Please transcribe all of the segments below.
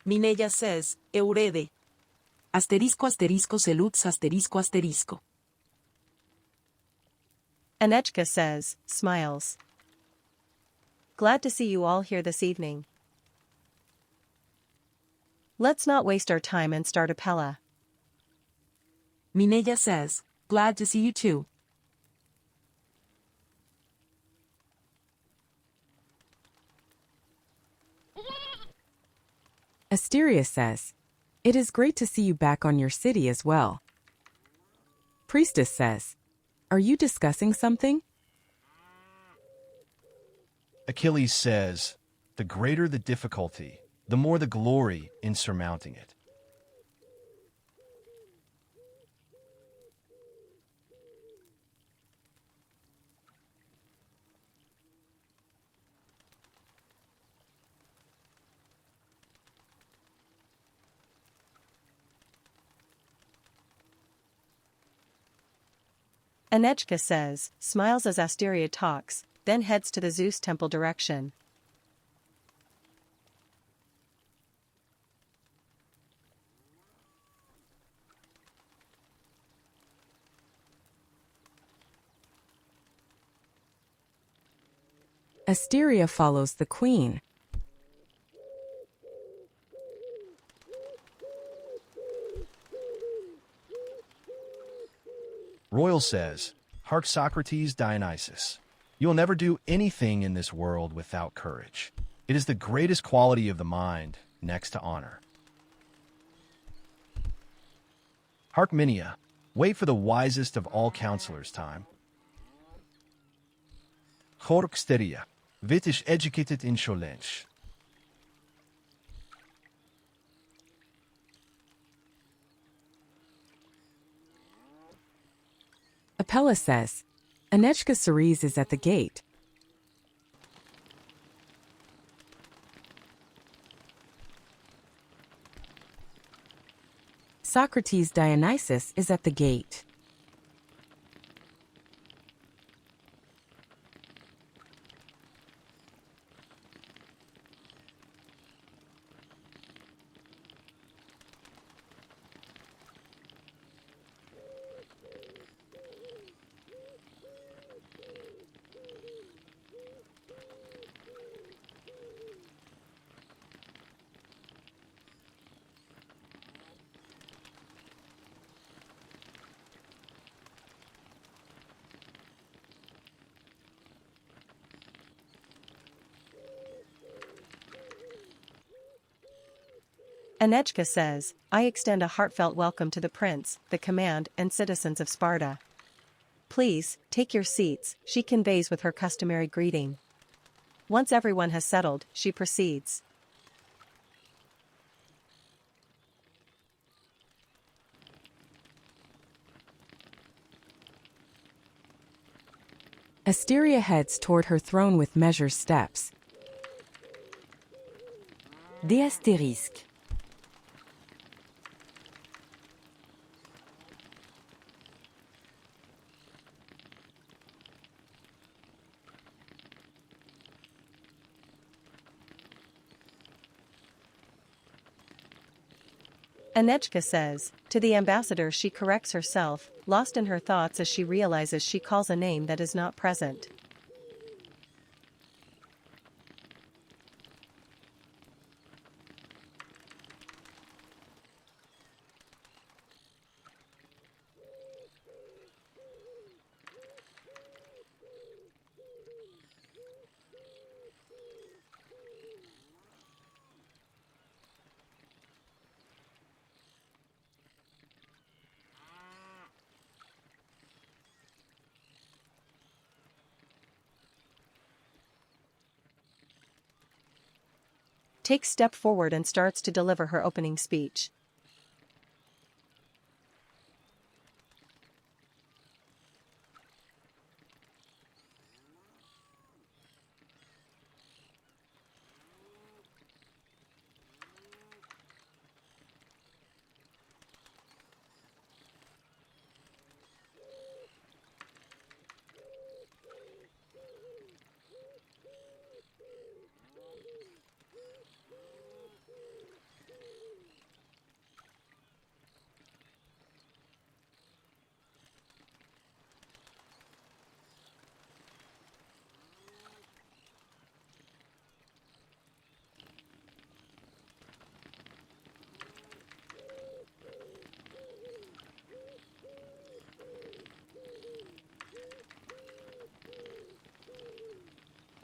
Mineya says, Eurede. Asterisco asterisco seleuts asterisco asterisco. Anejka says, smiles. Glad to see you all here this evening. Let's not waste our time and start Apella. Mineya says, glad to see you too. Asteria says, it is great to see you back on your city as well. Priestess says, are you discussing something? Achilles says, the greater the difficulty, the more the glory in surmounting it. Anejka says, smiles as Asteria talks, then heads to the Zeus temple direction. Asteria follows the queen. Royal says, hark Socrates, Dionysus. You will never do anything in this world without courage. It is the greatest quality of the mind, next to honor. Hark Mineya, wait for the wisest of all counselors' time. Hork Asteria, vitish educated insolence. Apella says, Anejka Ceres is at the gate. Socrates Dionysus is at the gate. Anejka says, I extend a heartfelt welcome to the prince, the command, and citizens of Sparta. Please, take your seats, she conveys with her customary greeting. Once everyone has settled, she proceeds. Asteria heads toward her throne with measured steps. Des astérisques. Anejka says, to the ambassador she corrects herself, lost in her thoughts as she realizes she calls a name that is not present. Takes step forward and starts to deliver her opening speech.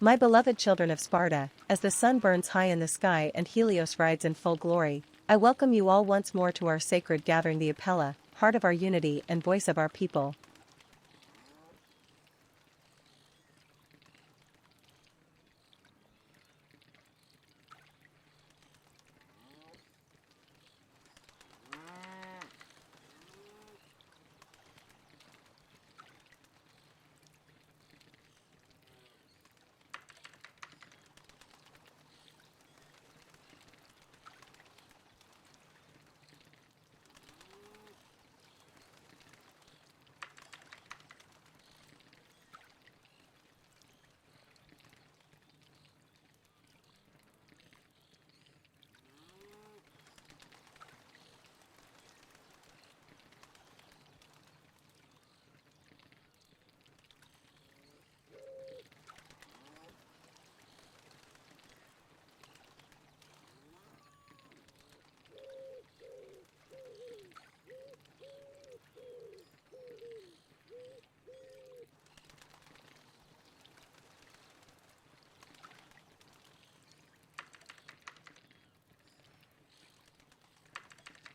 My beloved children of Sparta, as the sun burns high in the sky and Helios rides in full glory, I welcome you all once more to our sacred gathering, the Apella, heart of our unity and voice of our people.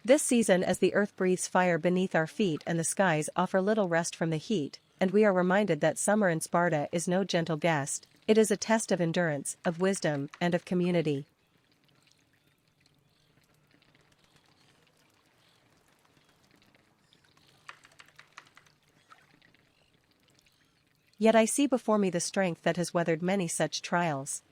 This season, as the earth breathes fire beneath our feet and the skies offer little rest from the heat, and we are reminded that summer in Sparta is no gentle guest, it is a test of endurance, of wisdom, and of community. Yet I see before me the strength that has weathered many such trials.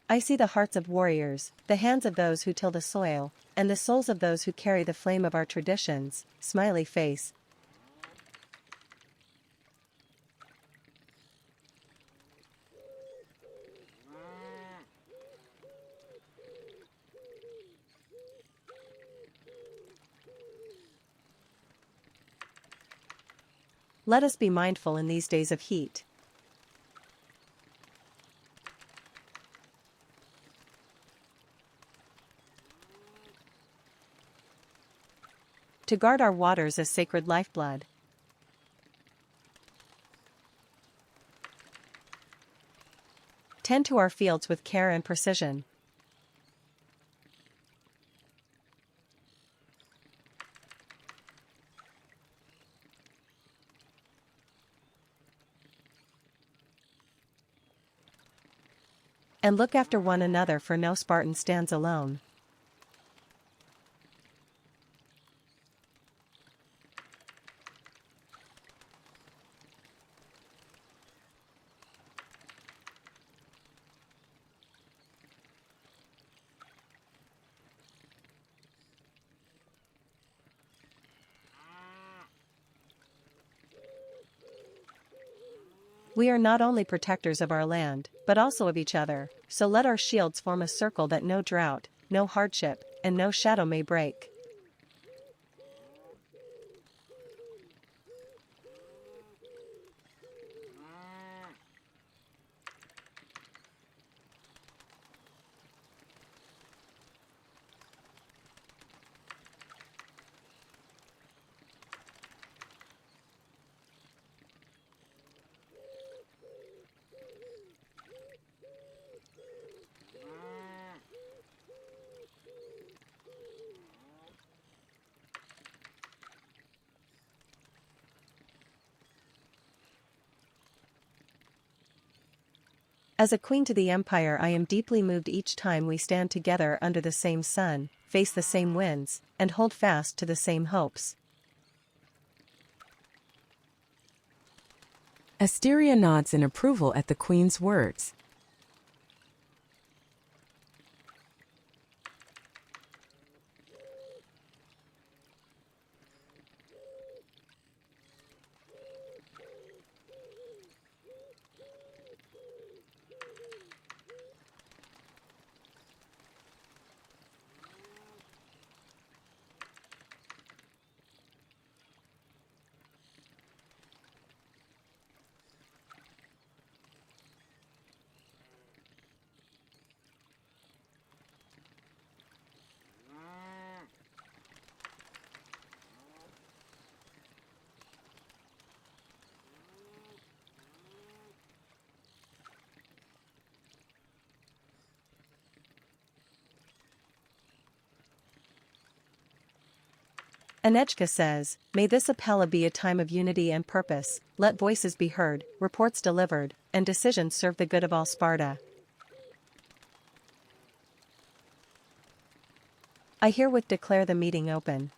I see the hearts of warriors, the hands of those who till the soil, and the souls of those who carry the flame of our traditions. Smiley face. Let us be mindful in these days of heat. To guard our waters as sacred lifeblood. Tend to our fields with care and precision. And look after one another, for no Spartan stands alone. We are not only protectors of our land, but also of each other, so let our shields form a circle that no drought, no hardship, and no shadow may break. As a queen to the empire, I am deeply moved each time we stand together under the same sun, face the same winds, and hold fast to the same hopes. Asteria nods in approval at the queen's words. Anejka says, may this Apella be a time of unity and purpose, let voices be heard, reports delivered, and decisions serve the good of all Sparta. I herewith declare the meeting open.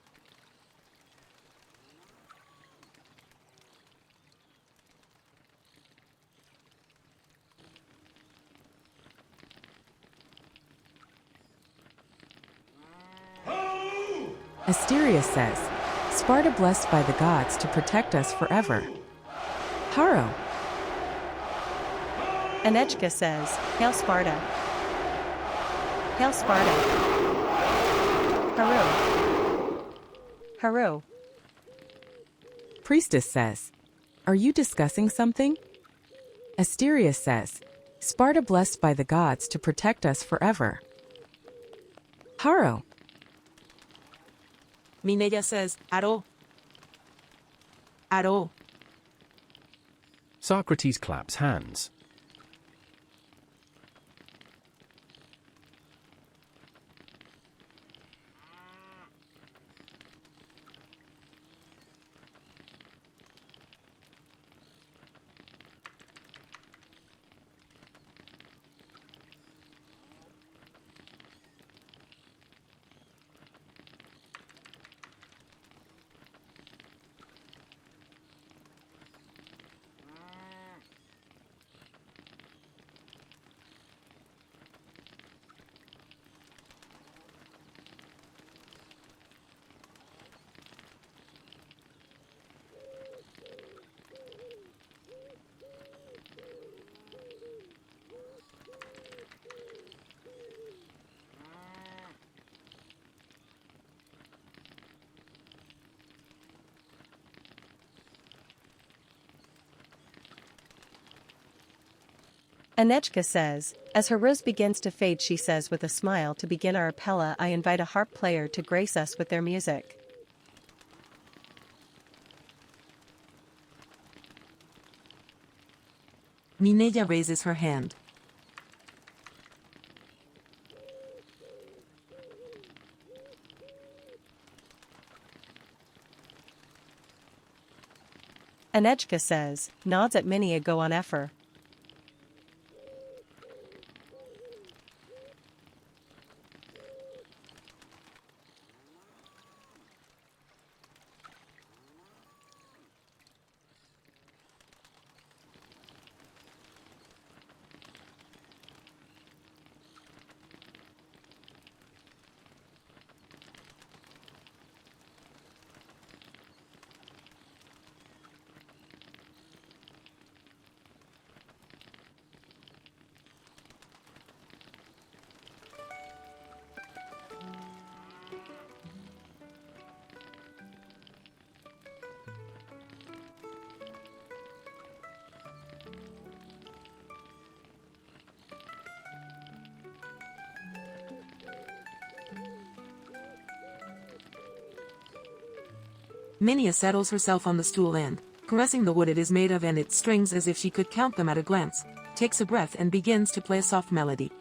Asteria says, Sparta blessed by the gods to protect us forever. Haro. Anejka says, hail Sparta. Hail Sparta. Haru. Haru. Priestess says, are you discussing something? Asteria says, Sparta blessed by the gods to protect us forever. Haro. Mineya says, Aro. Aro. Socrates claps hands. Anejka says, as her rose begins to fade she says with a smile to begin our Apella I invite a harp player to grace us with their music. Mineya raises her hand. Anejka says, nods at Mineya go on Ephor. Mineya settles herself on the stool and, caressing the wood it is made of and its strings as if she could count them at a glance, takes a breath and begins to play a soft melody.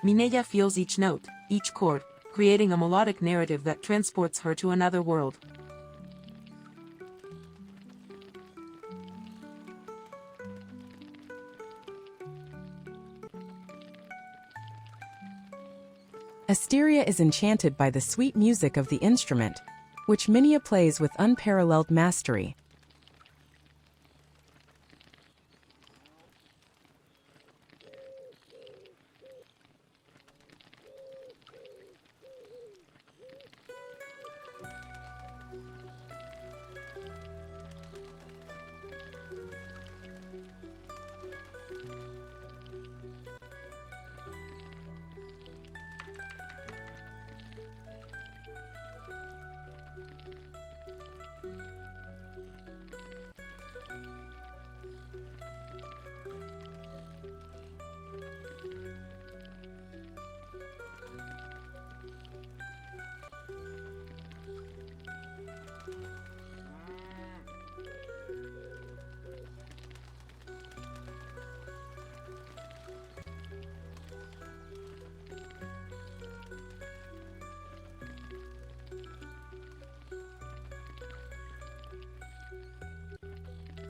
Mineya feels each note, each chord, creating a melodic narrative that transports her to another world. Asteria is enchanted by the sweet music of the instrument, which Mineya plays with unparalleled mastery.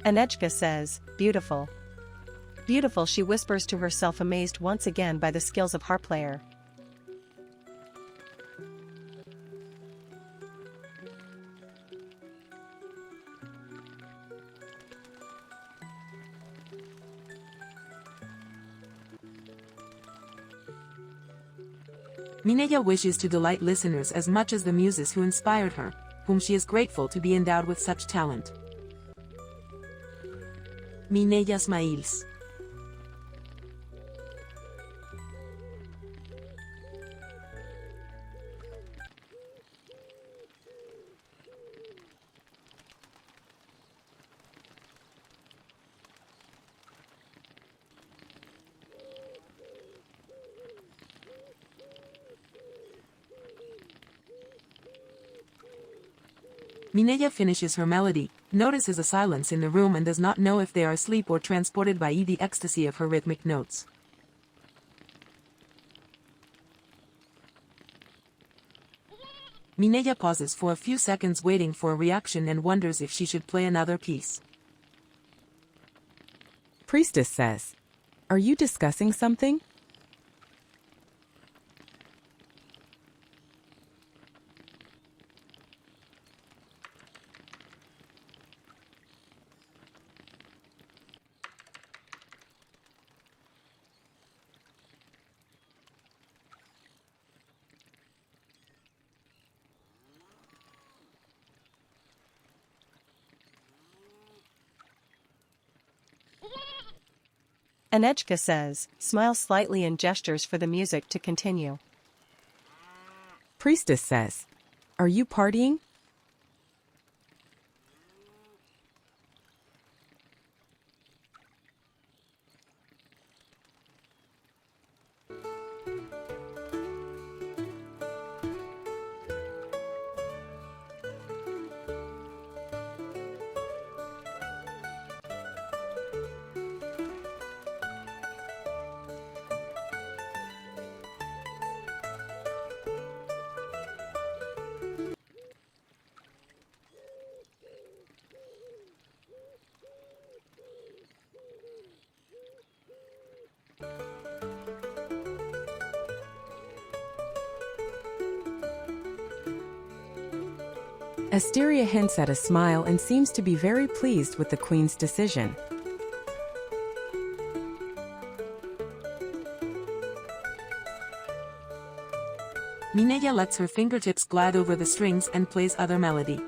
Anejka says, beautiful. Beautiful, she whispers to herself, amazed once again by the skills of harp player. Mineya wishes to delight listeners as much as the muses who inspired her, whom she is grateful to be endowed with such talent. Mineya smiles. Mineya finishes her melody, notices a silence in the room and does not know if they are asleep or transported by the ecstasy of her rhythmic notes. Mineya pauses for a few seconds waiting for a reaction and wonders if she should play another piece. Priestess says, "Are you discussing something?" Anejka says, smiles slightly and gestures for the music to continue. Priestess says, "Are you partying?" Asteria hints at a smile and seems to be very pleased with the queen's decision. Mineya lets her fingertips glide over the strings and plays other melody.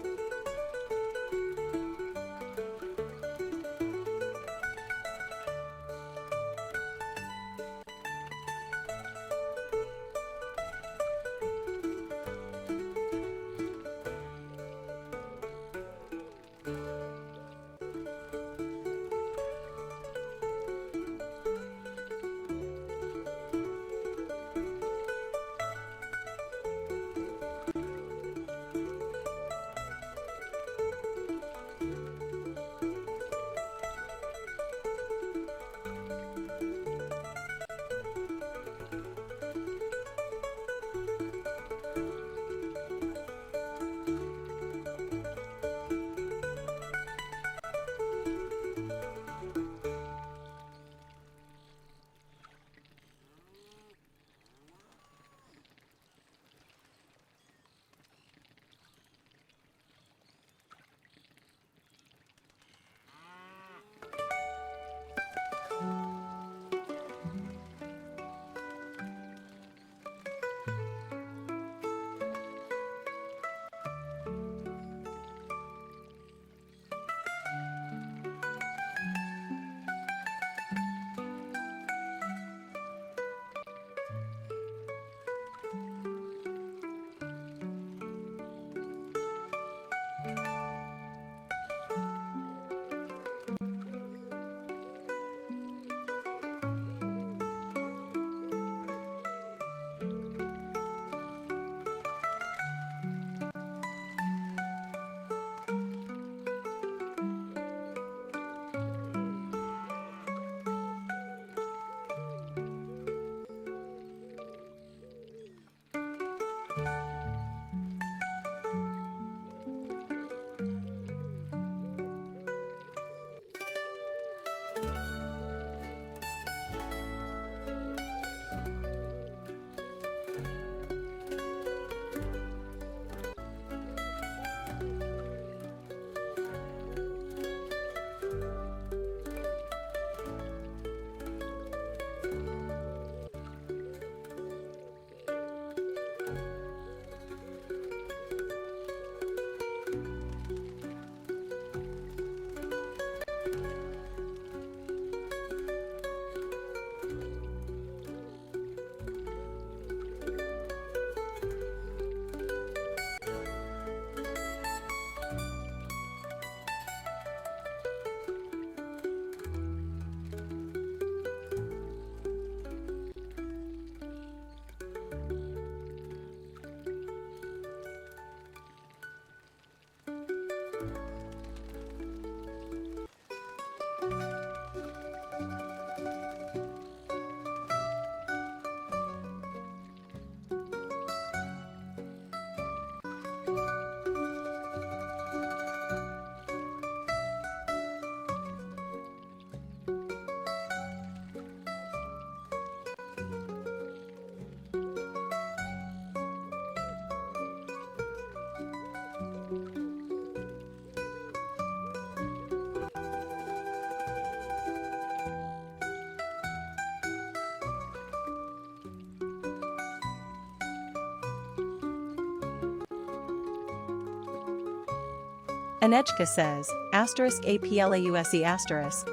Anejka says, *Apellause asterisk.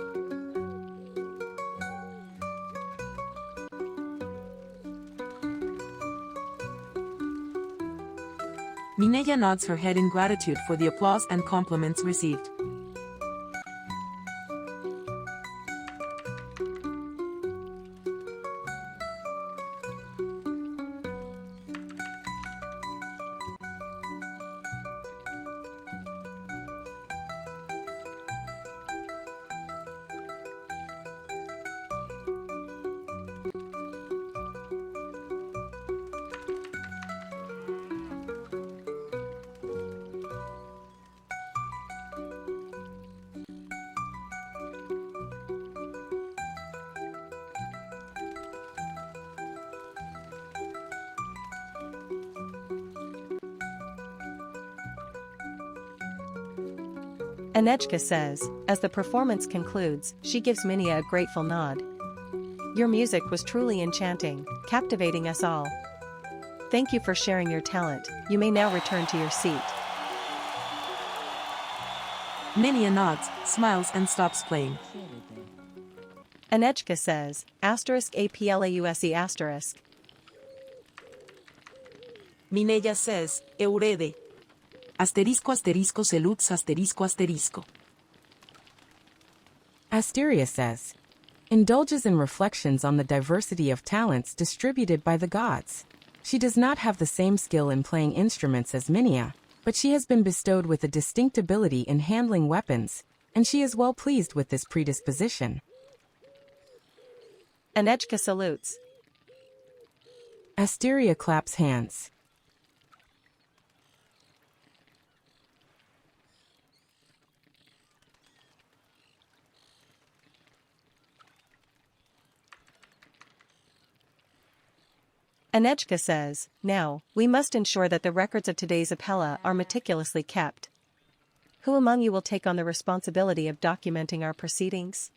Mineya nods her head in gratitude for the applause and compliments received. Anejka says, as the performance concludes, she gives Mineya a grateful nod. Your music was truly enchanting, captivating us all. Thank you for sharing your talent. You may now return to your seat. Mineya nods, smiles and stops playing. Anejka says, *Apellause asterisk. Mineya says, Eurede. Asterisco asterisco selux asterisco asterisco. Asteria says, indulges in reflections on the diversity of talents distributed by the gods. She does not have the same skill in playing instruments as Mineya, but she has been bestowed with a distinct ability in handling weapons, and she is well pleased with this predisposition. Anejka salutes. Asteria claps hands. Anejka says, now, we must ensure that the records of today's Apella are meticulously kept. Who among you will take on the responsibility of documenting our proceedings?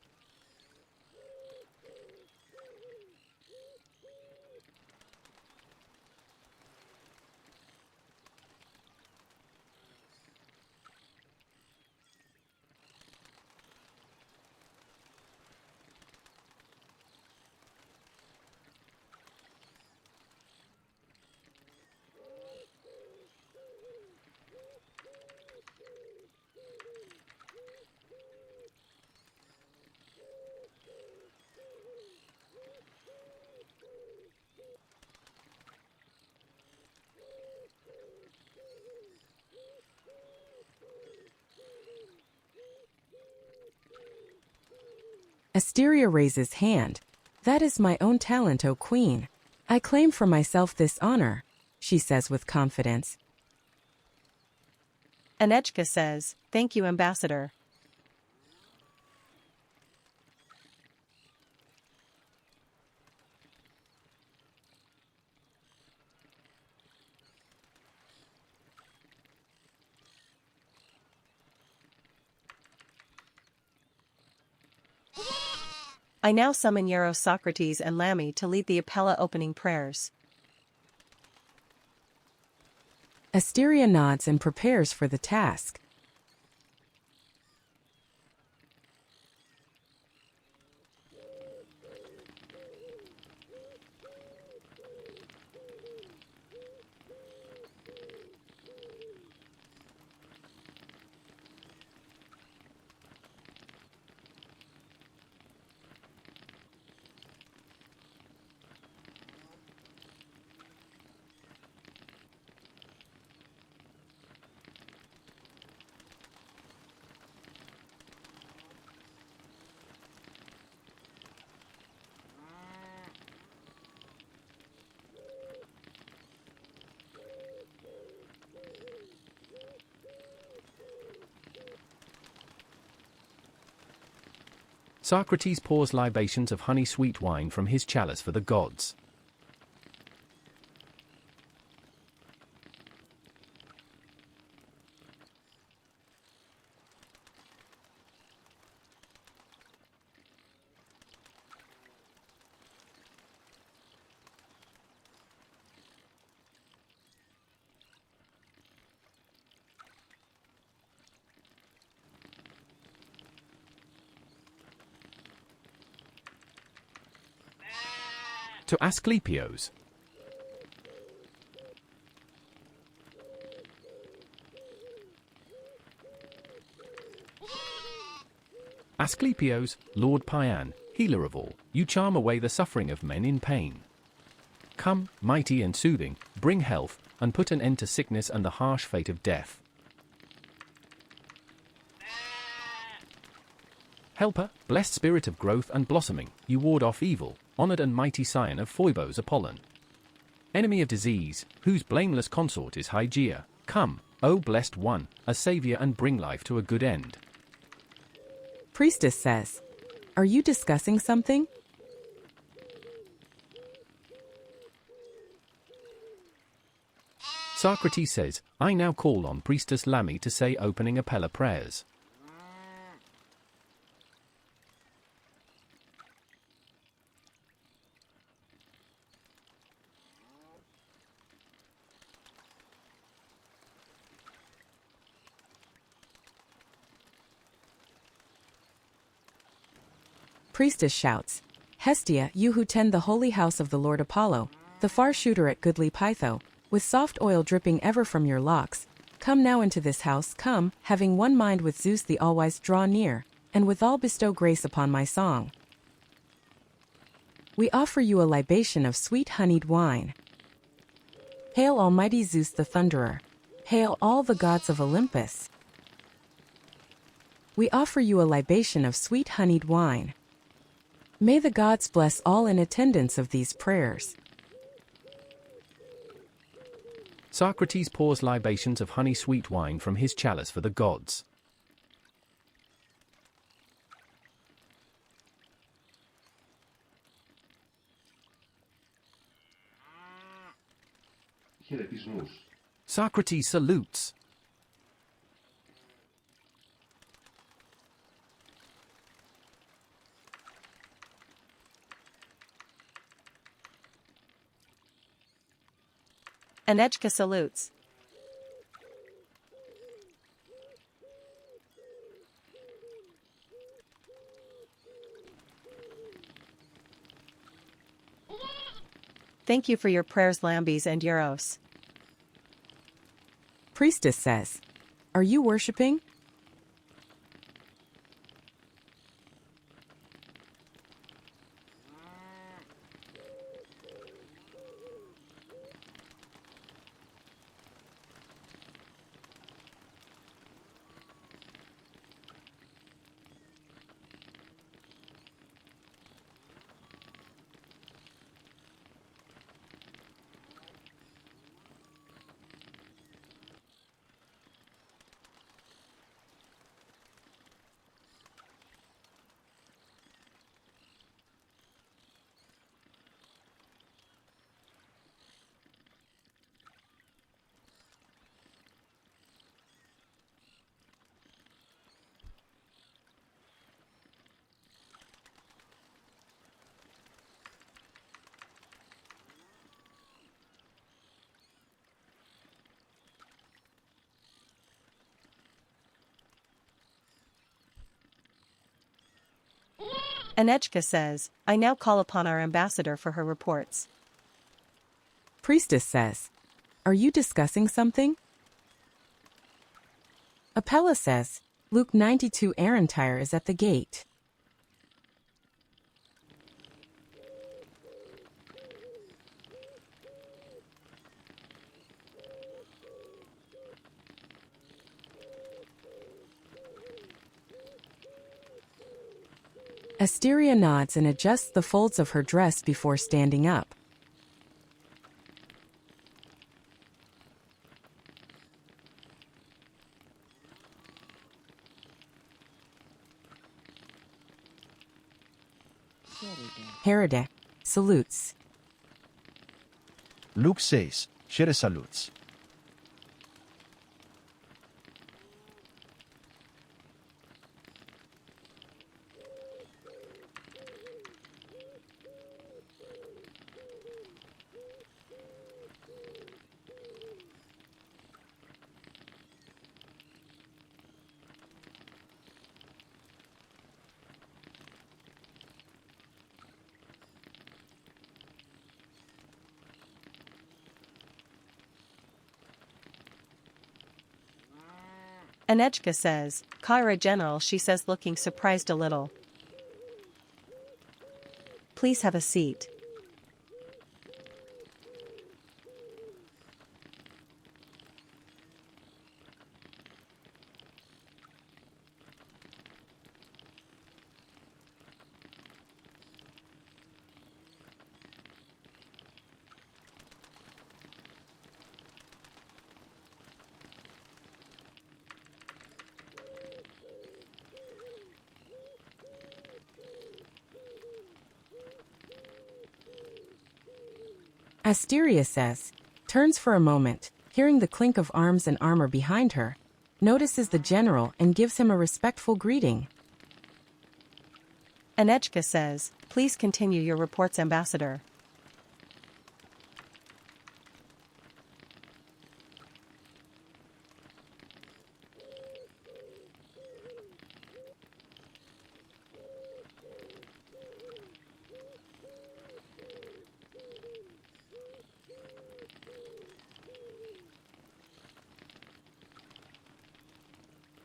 Asteria raises hand. That is my own talent, O Queen. I claim for myself this honor, she says with confidence. Anejka says, thank you, Ambassador. I now summon Hieros, Socrates and Lamy to lead the Apella opening prayers. Asteria nods and prepares for the task. Socrates pours libations of honey-sweet wine from his chalice for the gods. To Asclepios. Asclepios, Lord Paean, healer of all, you charm away the suffering of men in pain. Come, mighty and soothing, bring health, and put an end to sickness and the harsh fate of death. Helper, blessed spirit of growth and blossoming, you ward off evil, honoured and mighty scion of Phoebos Apollon. Enemy of disease, whose blameless consort is Hygeia, come, O blessed one, a saviour and bring life to a good end. Priestess says, "Are you discussing something?" Socrates says, I now call on Priestess Lamy to say opening Apella prayers. Priestess shouts, "Hestia, you who tend the holy house of the Lord Apollo, the far shooter at goodly Pytho, with soft oil dripping ever from your locks, come now into this house, come, having one mind with Zeus the all-wise, draw near, and withal bestow grace upon my song. We offer you a libation of sweet honeyed wine. Hail almighty Zeus the thunderer. Hail all the gods of Olympus. We offer you a libation of sweet honeyed wine. May the gods bless all in attendance of these prayers." Socrates pours libations of honey-sweet wine from his chalice for the gods. Socrates salutes. Anejka salutes. Thank you for your prayers, Lambes and Hieros. Priestess says, "Are you worshipping?" Anejka says, "I now call upon our ambassador for her reports." Priestess says, "Are you discussing something?" Apella says, "Luke 92 Arentire is at the gate." Asteria nods and adjusts the folds of her dress before standing up. Herode salutes. Luke 6, Chere salutes. Anejka says, Kyra General, she says, looking surprised a little. Please have a seat. Asteria says, turns for a moment, hearing the clink of arms and armor behind her, notices the general and gives him a respectful greeting. Anejka says, please continue your reports, Ambassador.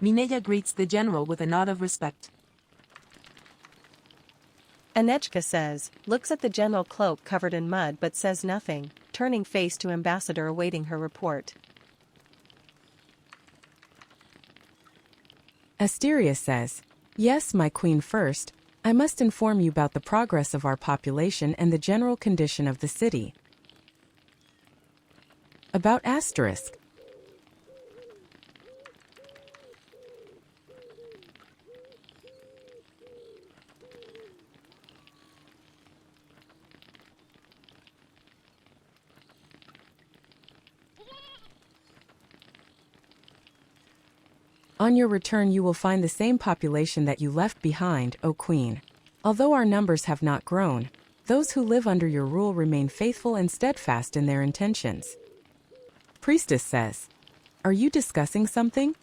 Mineya greets the general with a nod of respect. Anejka says, looks at the general cloak covered in mud but says nothing, turning face to Ambassador awaiting her report. Asteria says, yes, my queen. First, I must inform you about the progress of our population and the general condition of the city. About asterisk. On your return you will find the same population that you left behind, O Queen. Although our numbers have not grown, those who live under your rule remain faithful and steadfast in their intentions. Priestess says, are you discussing something?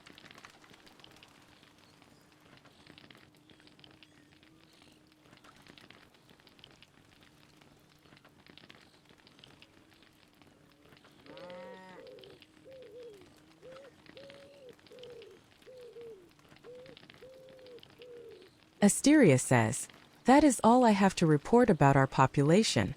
Asteria says, that is all I have to report about our population.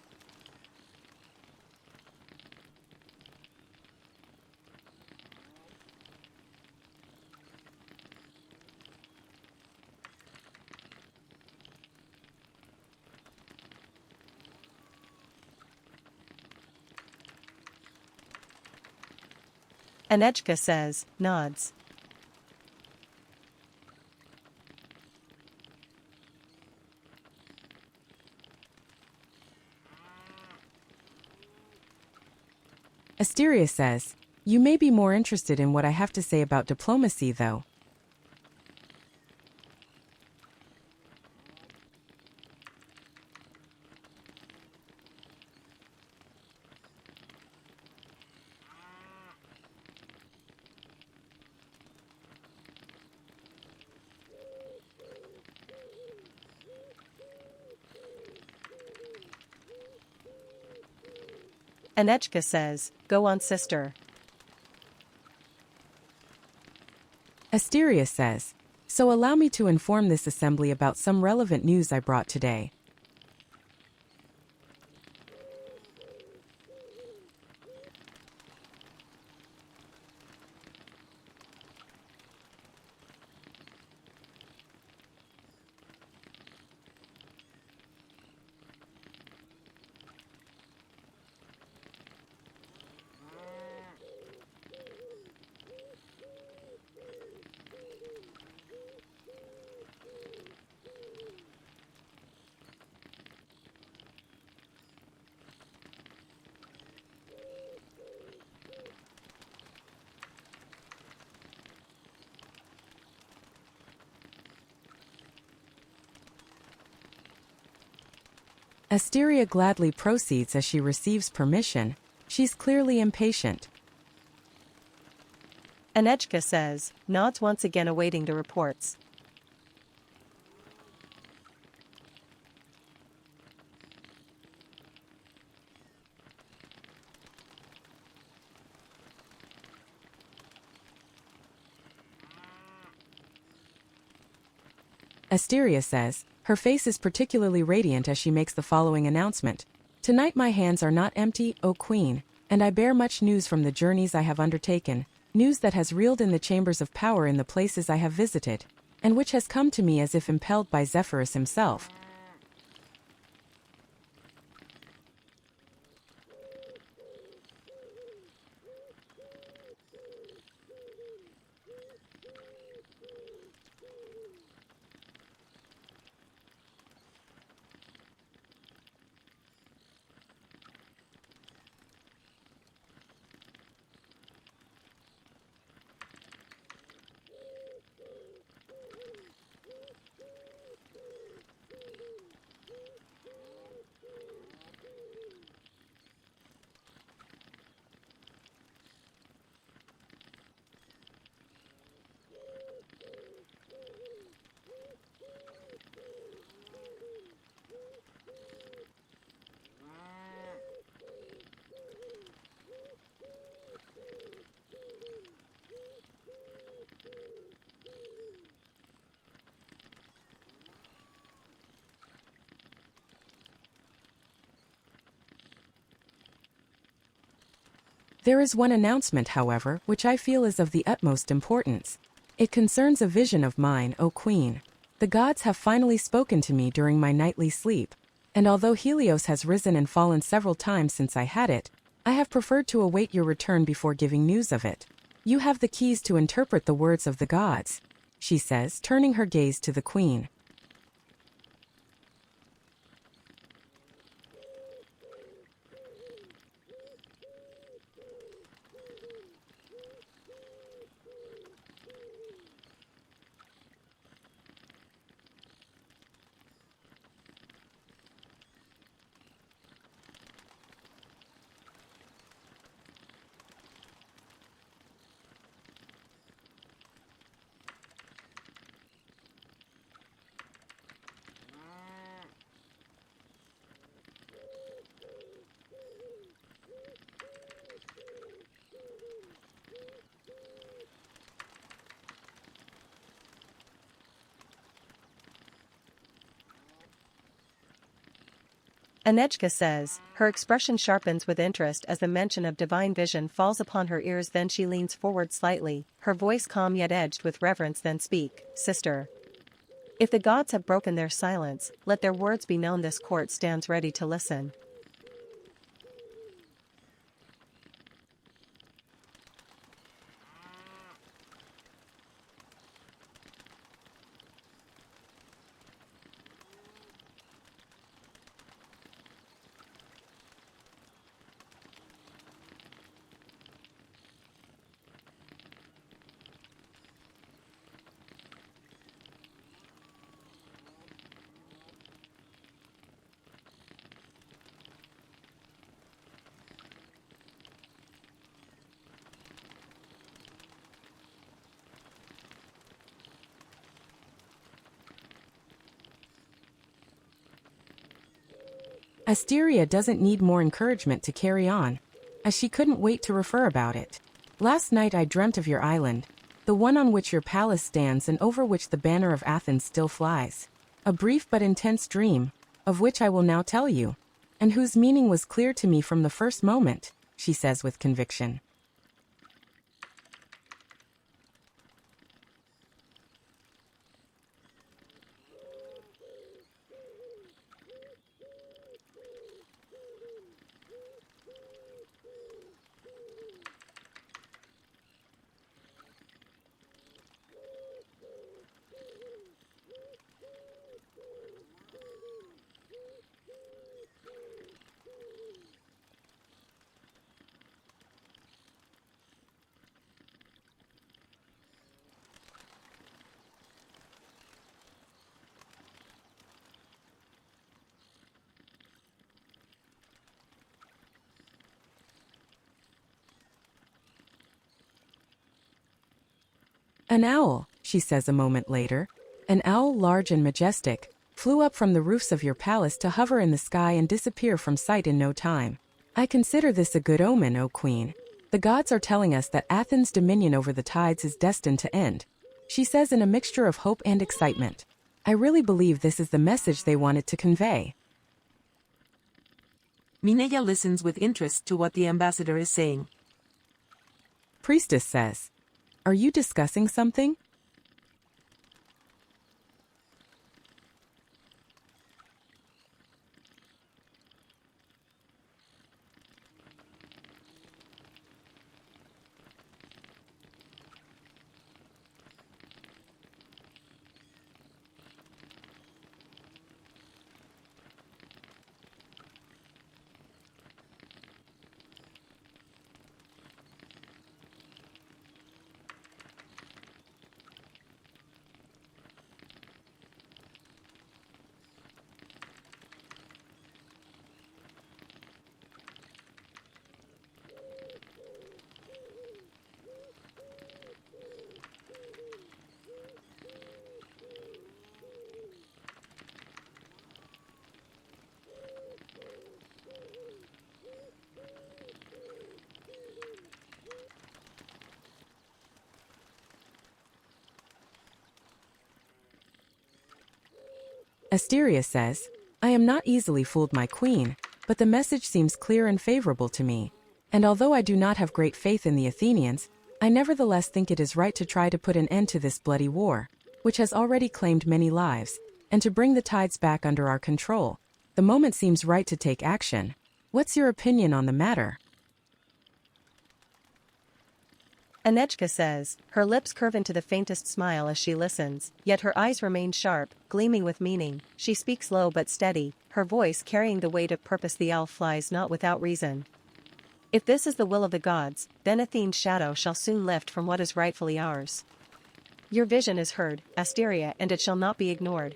Anejka says, nods. Asteria says, you may be more interested in what I have to say about diplomacy, though. Anejka says, go on, sister. Asteria says, so allow me to inform this assembly about some relevant news I brought today. Asteria gladly proceeds as she receives permission. She's clearly impatient. Anejka says, nods once again awaiting the reports. Asteria says, her face is particularly radiant as she makes the following announcement. Tonight my hands are not empty, O Queen, and I bear much news from the journeys I have undertaken, news that has reeled in the chambers of power in the places I have visited, and which has come to me as if impelled by Zephyrus himself. There is one announcement, however, which I feel is of the utmost importance. It concerns a vision of mine, O Queen. The gods have finally spoken to me during my nightly sleep, and although Helios has risen and fallen several times since I had it, I have preferred to await your return before giving news of it. You have the keys to interpret the words of the gods, she says, turning her gaze to the Queen. Anejka says, her expression sharpens with interest as the mention of divine vision falls upon her ears. Then she leans forward slightly, her voice calm yet edged with reverence. Then speak, sister. If the gods have broken their silence, let their words be known. This court stands ready to listen. Asteria doesn't need more encouragement to carry on, as she couldn't wait to refer about it. Last night I dreamt of your island, the one on which your palace stands and over which the banner of Athens still flies. A brief but intense dream, of which I will now tell you, and whose meaning was clear to me from the first moment, she says with conviction. An owl, she says a moment later, an owl large and majestic, flew up from the roofs of your palace to hover in the sky and disappear from sight in no time. I consider this a good omen, O Queen. The gods are telling us that Athens' dominion over the tides is destined to end, she says in a mixture of hope and excitement. I really believe this is the message they wanted to convey. Mineya listens with interest to what the ambassador is saying. Priestess says, "Are you discussing something?" Asteria says, "I am not easily fooled, my queen, but the message seems clear and favorable to me. And although I do not have great faith in the Athenians, I nevertheless think it is right to try to put an end to this bloody war, which has already claimed many lives, and to bring the tides back under our control. The moment seems right to take action. What's your opinion on the matter?" Anejka says, her lips curve into the faintest smile as she listens, yet her eyes remain sharp, gleaming with meaning. She speaks low but steady, her voice carrying the weight of purpose. The elf flies not without reason. If this is the will of the gods, then Athene's shadow shall soon lift from what is rightfully ours. Your vision is heard, Asteria, and it shall not be ignored.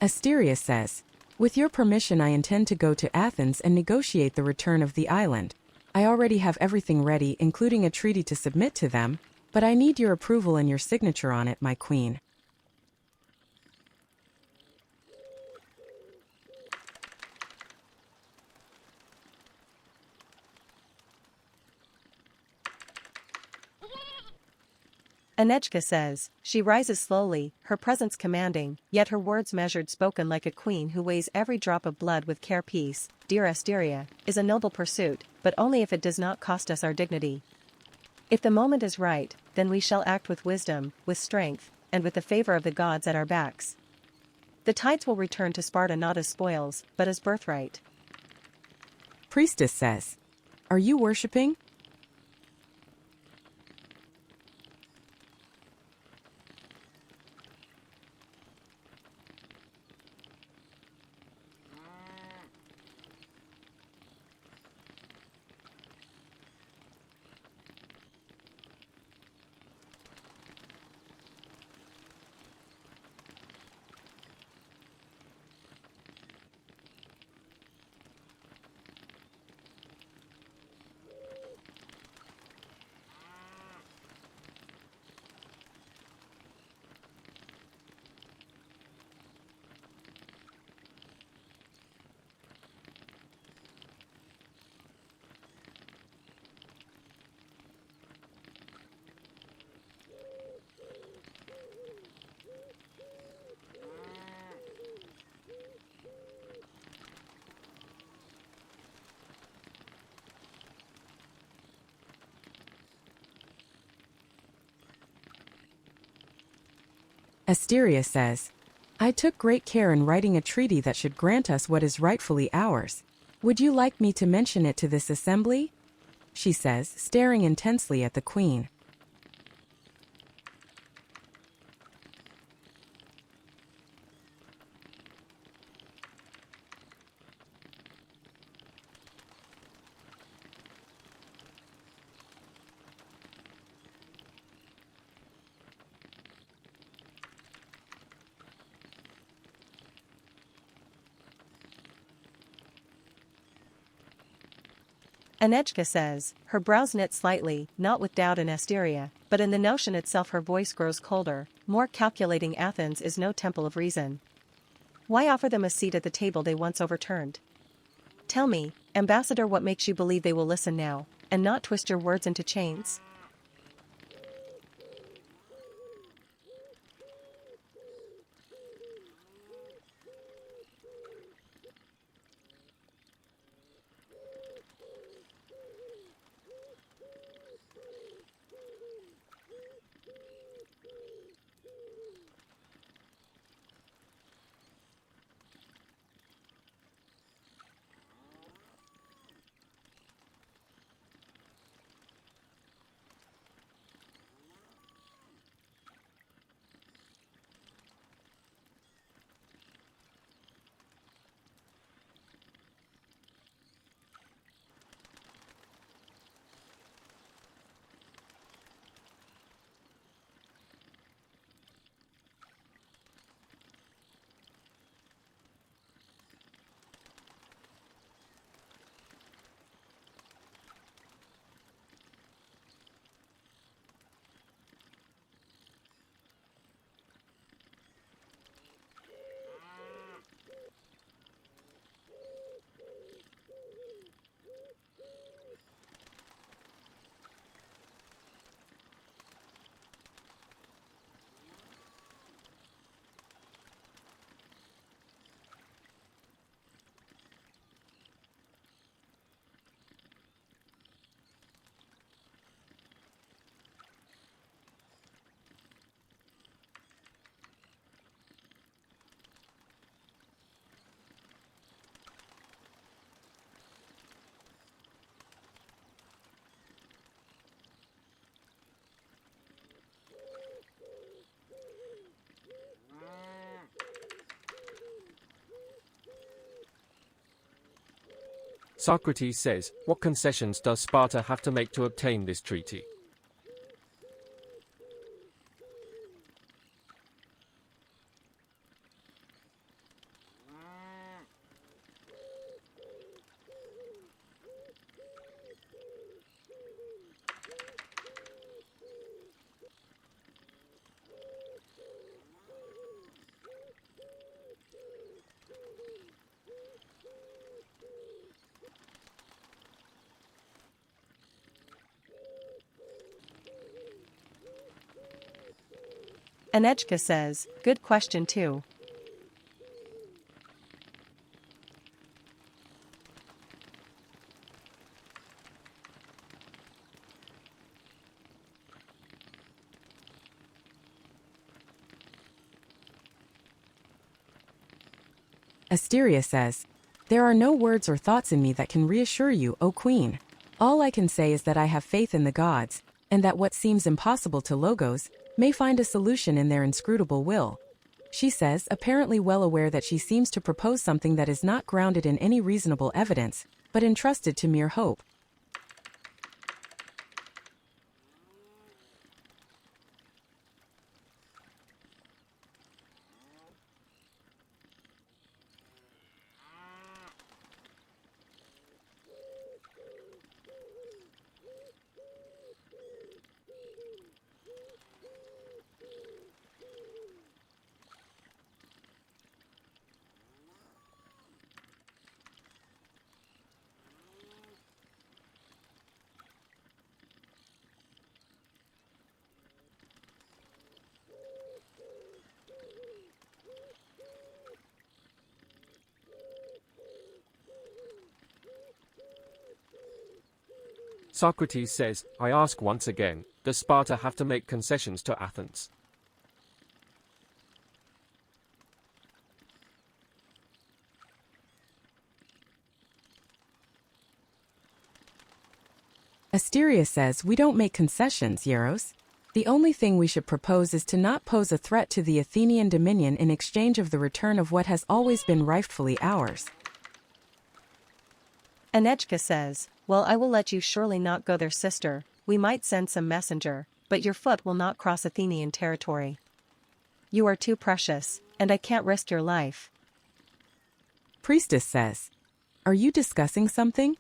Asteria says, "With your permission, I intend to go to Athens and negotiate the return of the island. I already have everything ready, including a treaty to submit to them, but I need your approval and your signature on it, my queen." Anejka says, she rises slowly, her presence commanding, yet her words measured, spoken like a queen who weighs every drop of blood with care. Peace, dear Asteria, is a noble pursuit, but only if it does not cost us our dignity. If the moment is right, then we shall act with wisdom, with strength, and with the favor of the gods at our backs. The tides will return to Sparta not as spoils, but as birthright. Priestess says, "Are you worshipping?" Asteria says, "I took great care in writing a treaty that should grant us what is rightfully ours. Would you like me to mention it to this assembly? She says, staring intensely at the queen. Anejka says, her brows knit slightly, not with doubt in Asteria, but in the notion itself. Her voice grows colder, more calculating. Athens is no temple of reason. Why offer them a seat at the table they once overturned? Tell me, ambassador, what makes you believe they will listen now, and not twist your words into chains? Socrates says, what concessions does Sparta have to make to obtain this treaty? Anejka says, good question too. Asteria says, there are no words or thoughts in me that can reassure you, O Queen. All I can say is that I have faith in the gods, and that what seems impossible to Logos may find a solution in their inscrutable will. She says, apparently well aware that she seems to propose something that is not grounded in any reasonable evidence, but entrusted to mere hope. Socrates says, I ask once again, does Sparta have to make concessions to Athens? Asteria says we don't make concessions, Hieros. The only thing we should propose is to not pose a threat to the Athenian dominion in exchange of the return of what has always been rightfully ours. Anejka says, well, I will let you surely not go there, sister. We might send some messenger, but your foot will not cross Athenian territory. You are too precious, and I can't risk your life. Priestess says, are you discussing something?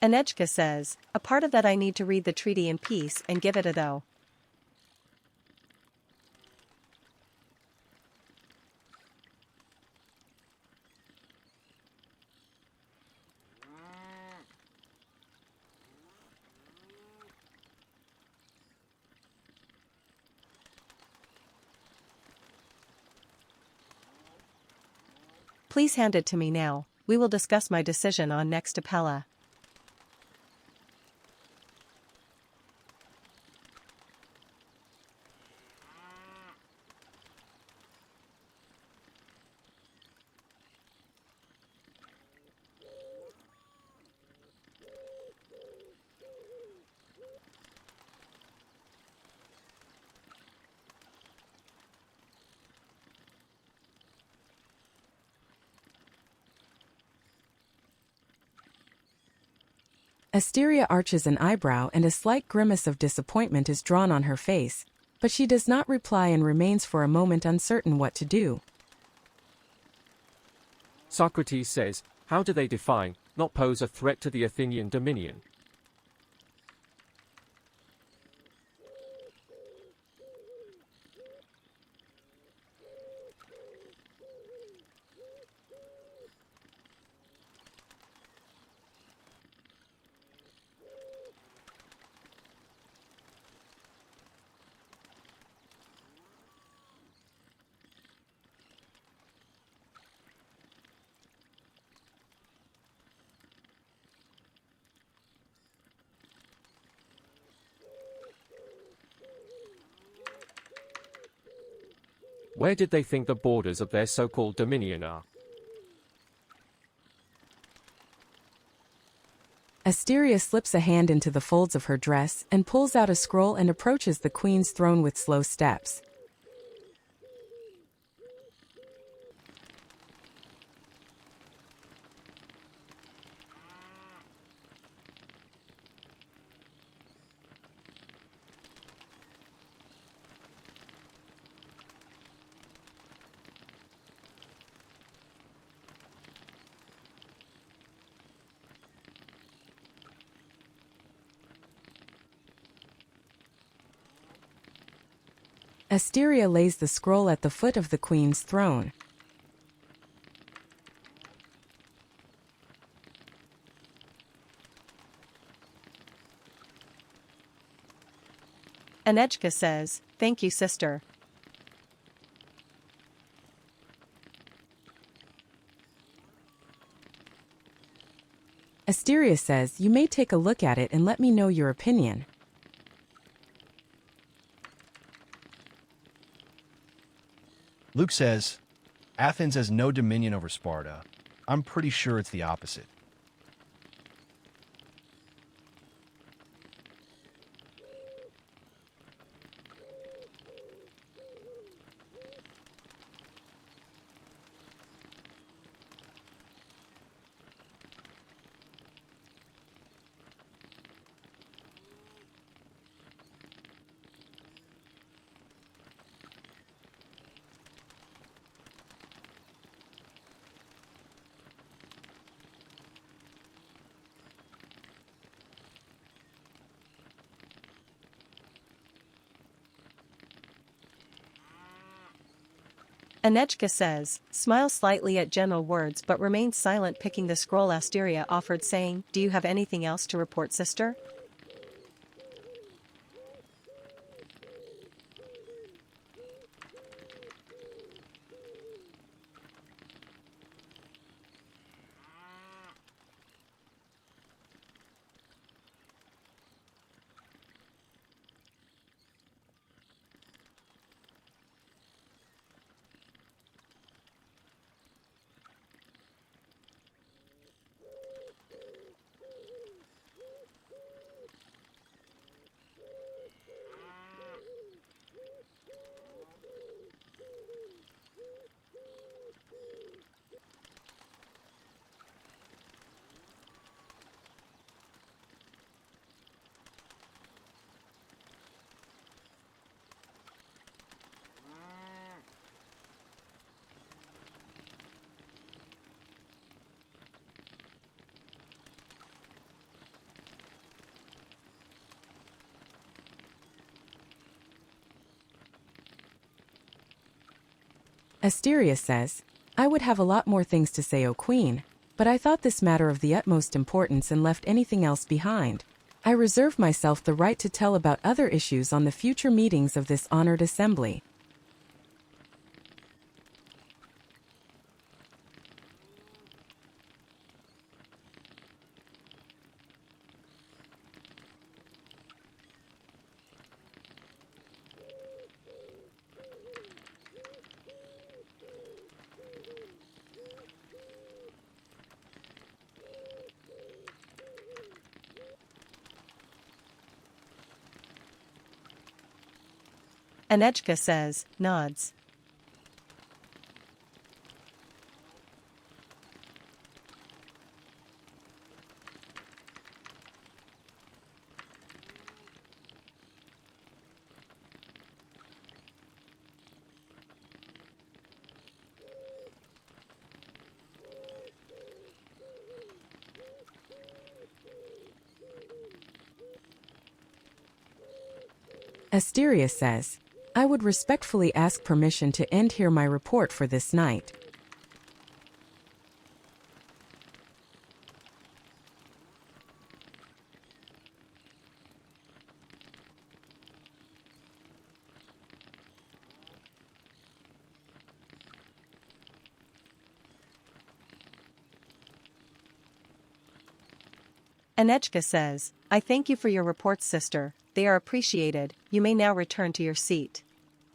Anejka says, a part of that I need to read the treaty in peace and give it a go. Please hand it to me now. We will discuss my decision on next Apella. Asteria arches an eyebrow and a slight grimace of disappointment is drawn on her face, but she does not reply and remains for a moment uncertain what to do. Socrates says, how do they define, not pose a threat to the Athenian dominion? Where did they think the borders of their so-called dominion are? Asteria slips a hand into the folds of her dress and pulls out a scroll and approaches the queen's throne with slow steps. Asteria lays the scroll at the foot of the queen's throne. Anejka says, thank you, sister. Asteria says, you may take a look at it and let me know your opinion. Luke says, Athens has no dominion over Sparta. I'm pretty sure it's the opposite. Anejka says, smiles slightly at general words but remains silent, picking the scroll Asteria offered, saying, do you have anything else to report, sister? Asteria says, I would have a lot more things to say, O Queen, but I thought this matter of the utmost importance and left anything else behind. I reserve myself the right to tell about other issues on the future meetings of this honored assembly. Anejka says, nods. Asteria says, I would respectfully ask permission to end here my report for this night. Anejka says, I thank you for your reports, sister. They are appreciated. You may now return to your seat.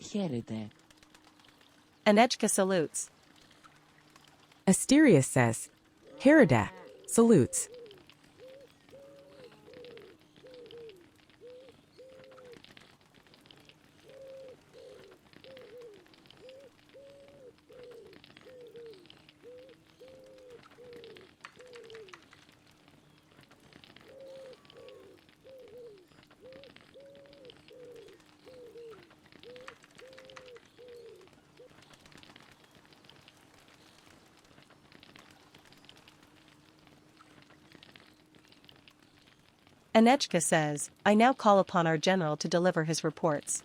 Χαίρετε. Anejka salutes. Asteria says, Herida, salutes. Anejka says, I now call upon our general to deliver his reports.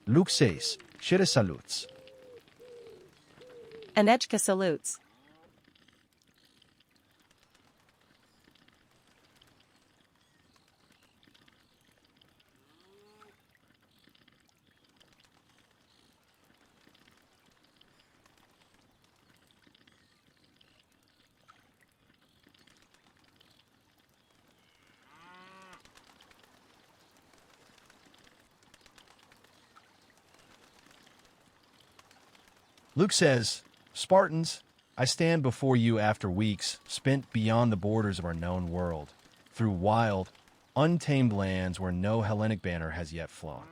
Luke says, Shire salutes. Anejka salutes. Luke says, Spartans, I stand before you after weeks spent beyond the borders of our known world, through wild, untamed lands where no Hellenic banner has yet flown.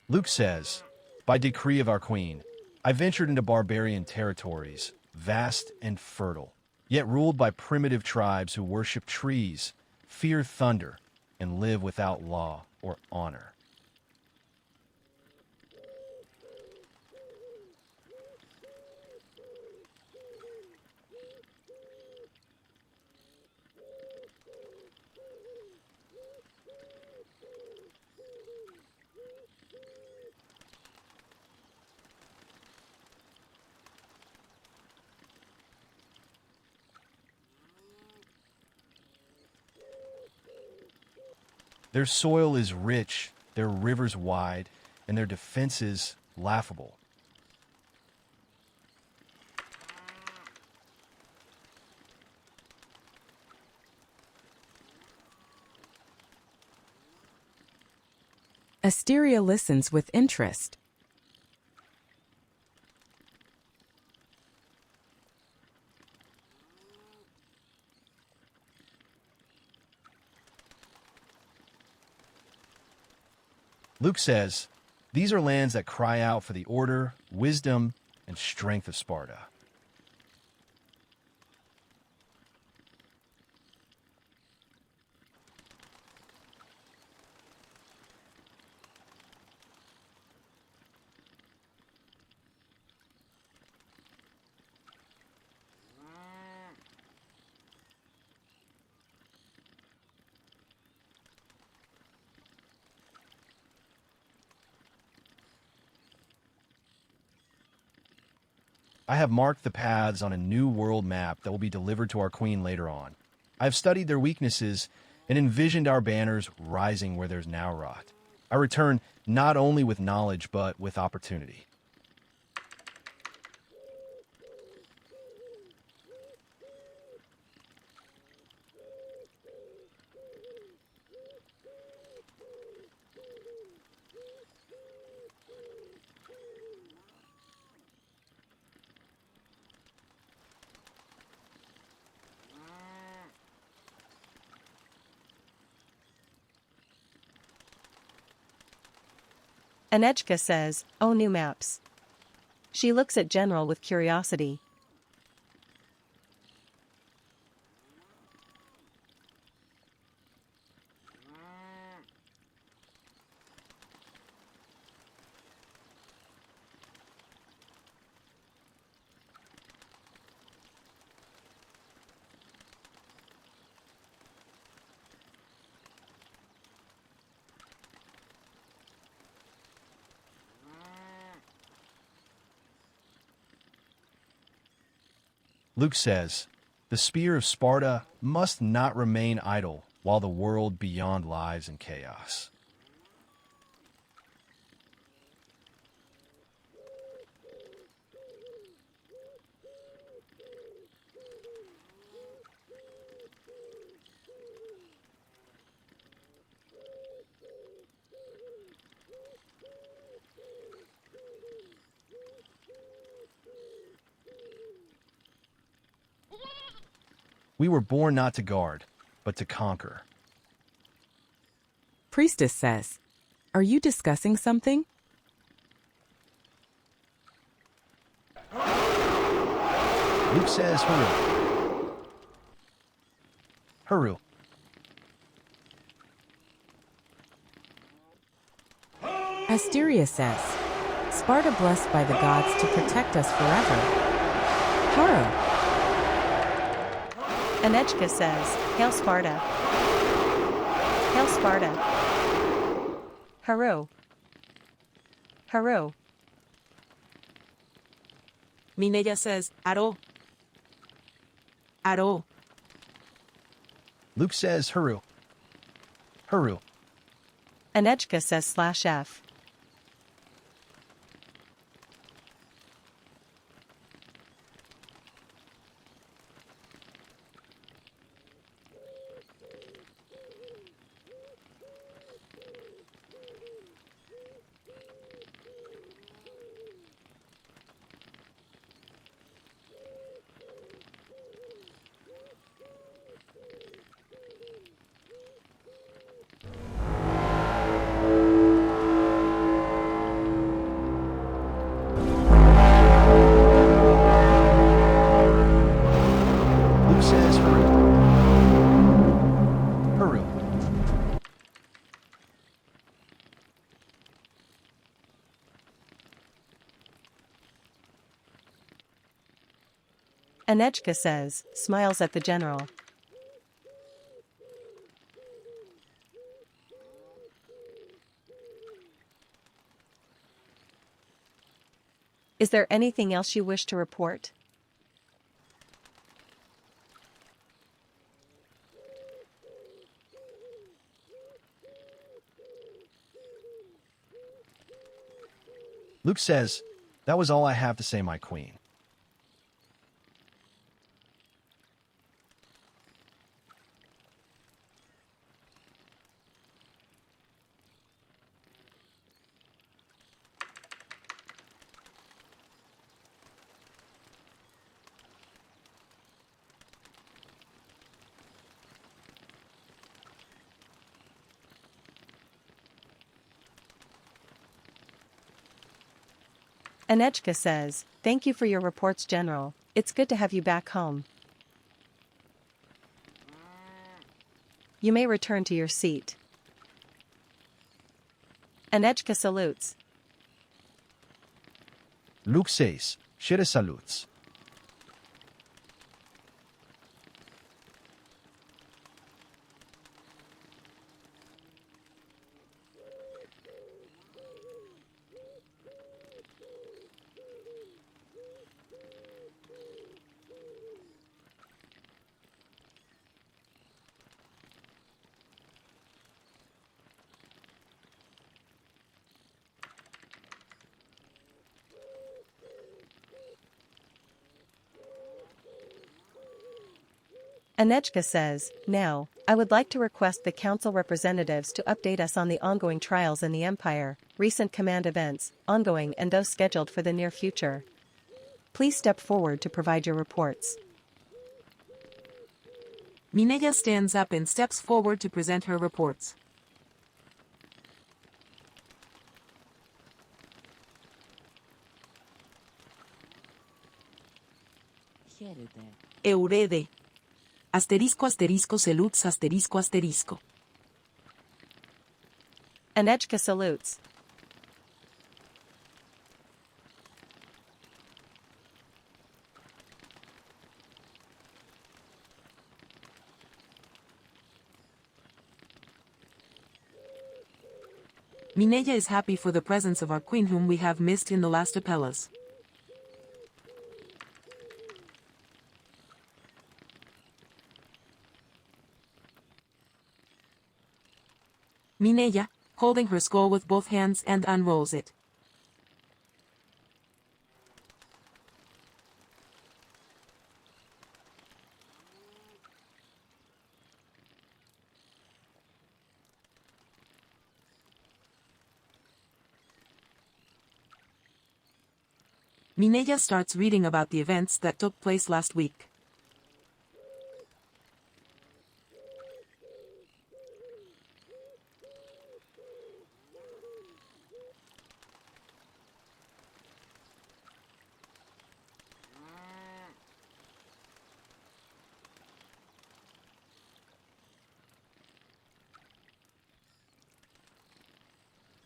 Luke says, "By decree of our queen, I ventured into barbarian territories, vast and fertile, yet ruled by primitive tribes who worship trees, fear thunder, and live without law or honor." Their soil is rich, their rivers wide, and their defenses laughable. Asteria listens with interest. Luke says, "These are lands that cry out for the order, wisdom, and strength of Sparta." I have marked the paths on a new world map that will be delivered to our queen later on. I have studied their weaknesses and envisioned our banners rising where there's now rot. I return not only with knowledge, but with opportunity. Anejka says, "Oh, new maps." She looks at General with curiosity. Luke says, "The spear of Sparta must not remain idle while the world beyond lies in chaos." We were born not to guard, but to conquer. Priestess says, "Are you discussing something?" Luke says, "Haru." Haru. Asteria says, "Sparta blessed by the gods to protect us forever." Haro. Anejka says, "Hail Sparta." Hail Sparta. Haro. Haro. Mineya says, "Aro." Aro. Luke says, "Haru." Haru. Anejka says /F. Anejka says, smiles at the general. Is there anything else you wish to report? Luke says, "That was all I have to say, my queen." Anejka says, thank you for your reports, General. It's good to have you back home. You may return to your seat. Anejka salutes. Luke says, "Shire salutes." Anejka says, now, I would like to request the council representatives to update us on the ongoing trials in the empire, recent command events, ongoing and those scheduled for the near future. Please step forward to provide your reports. Mineya stands up and steps forward to present her reports. Eurede. Asterisco asterisco salutes asterisco asterisco. Anejka salutes. Mineya is happy for the presence of our queen whom we have missed in the last Apellas. Mineya, holding her scroll with both hands and unrolls it. Mineya starts reading about the events that took place last week.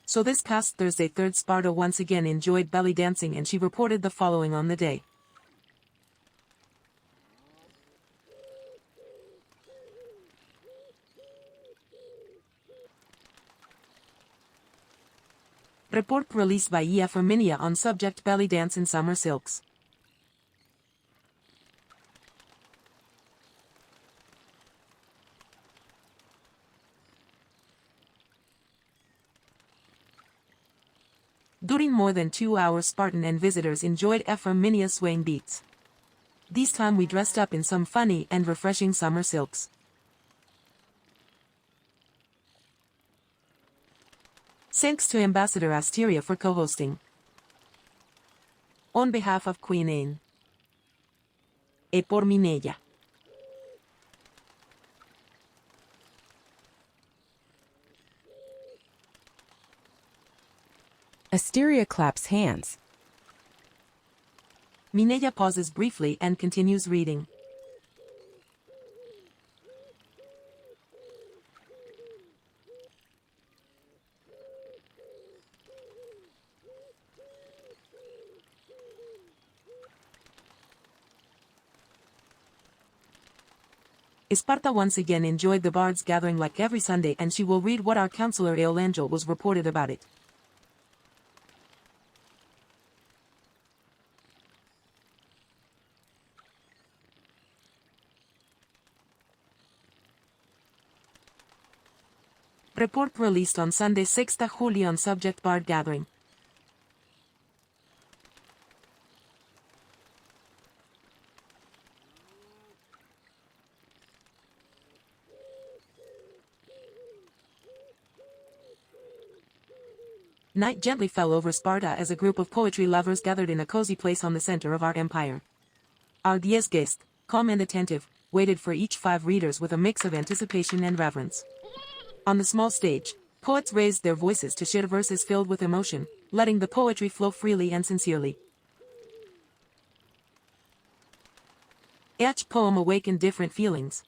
So this past Thursday 3rd Sparta once again enjoyed belly dancing and she reported the following on the day. Report released by Ephor Mineya on subject belly dance in summer silks. During more than 2 hours Spartan and visitors enjoyed Ephor Mineya's swaying beats. This time we dressed up in some funny and refreshing summer silks. Thanks to Ambassador Asteria for co-hosting. On behalf of Queen Anne. E por Mineya. Asteria claps hands. Mineya pauses briefly and continues reading. Sparta once again enjoyed the bards gathering like every Sunday, and she will read what our counselor Eolangel was reported about it. Report released on Sunday 6 Julio on subject bard gathering. Night gently fell over Sparta as a group of poetry lovers gathered in a cozy place on the center of our empire. Our diez guest, calm and attentive, waited for each 5 readers with a mix of anticipation and reverence. On the small stage, poets raised their voices to share verses filled with emotion, letting the poetry flow freely and sincerely. Each poem awakened different feelings.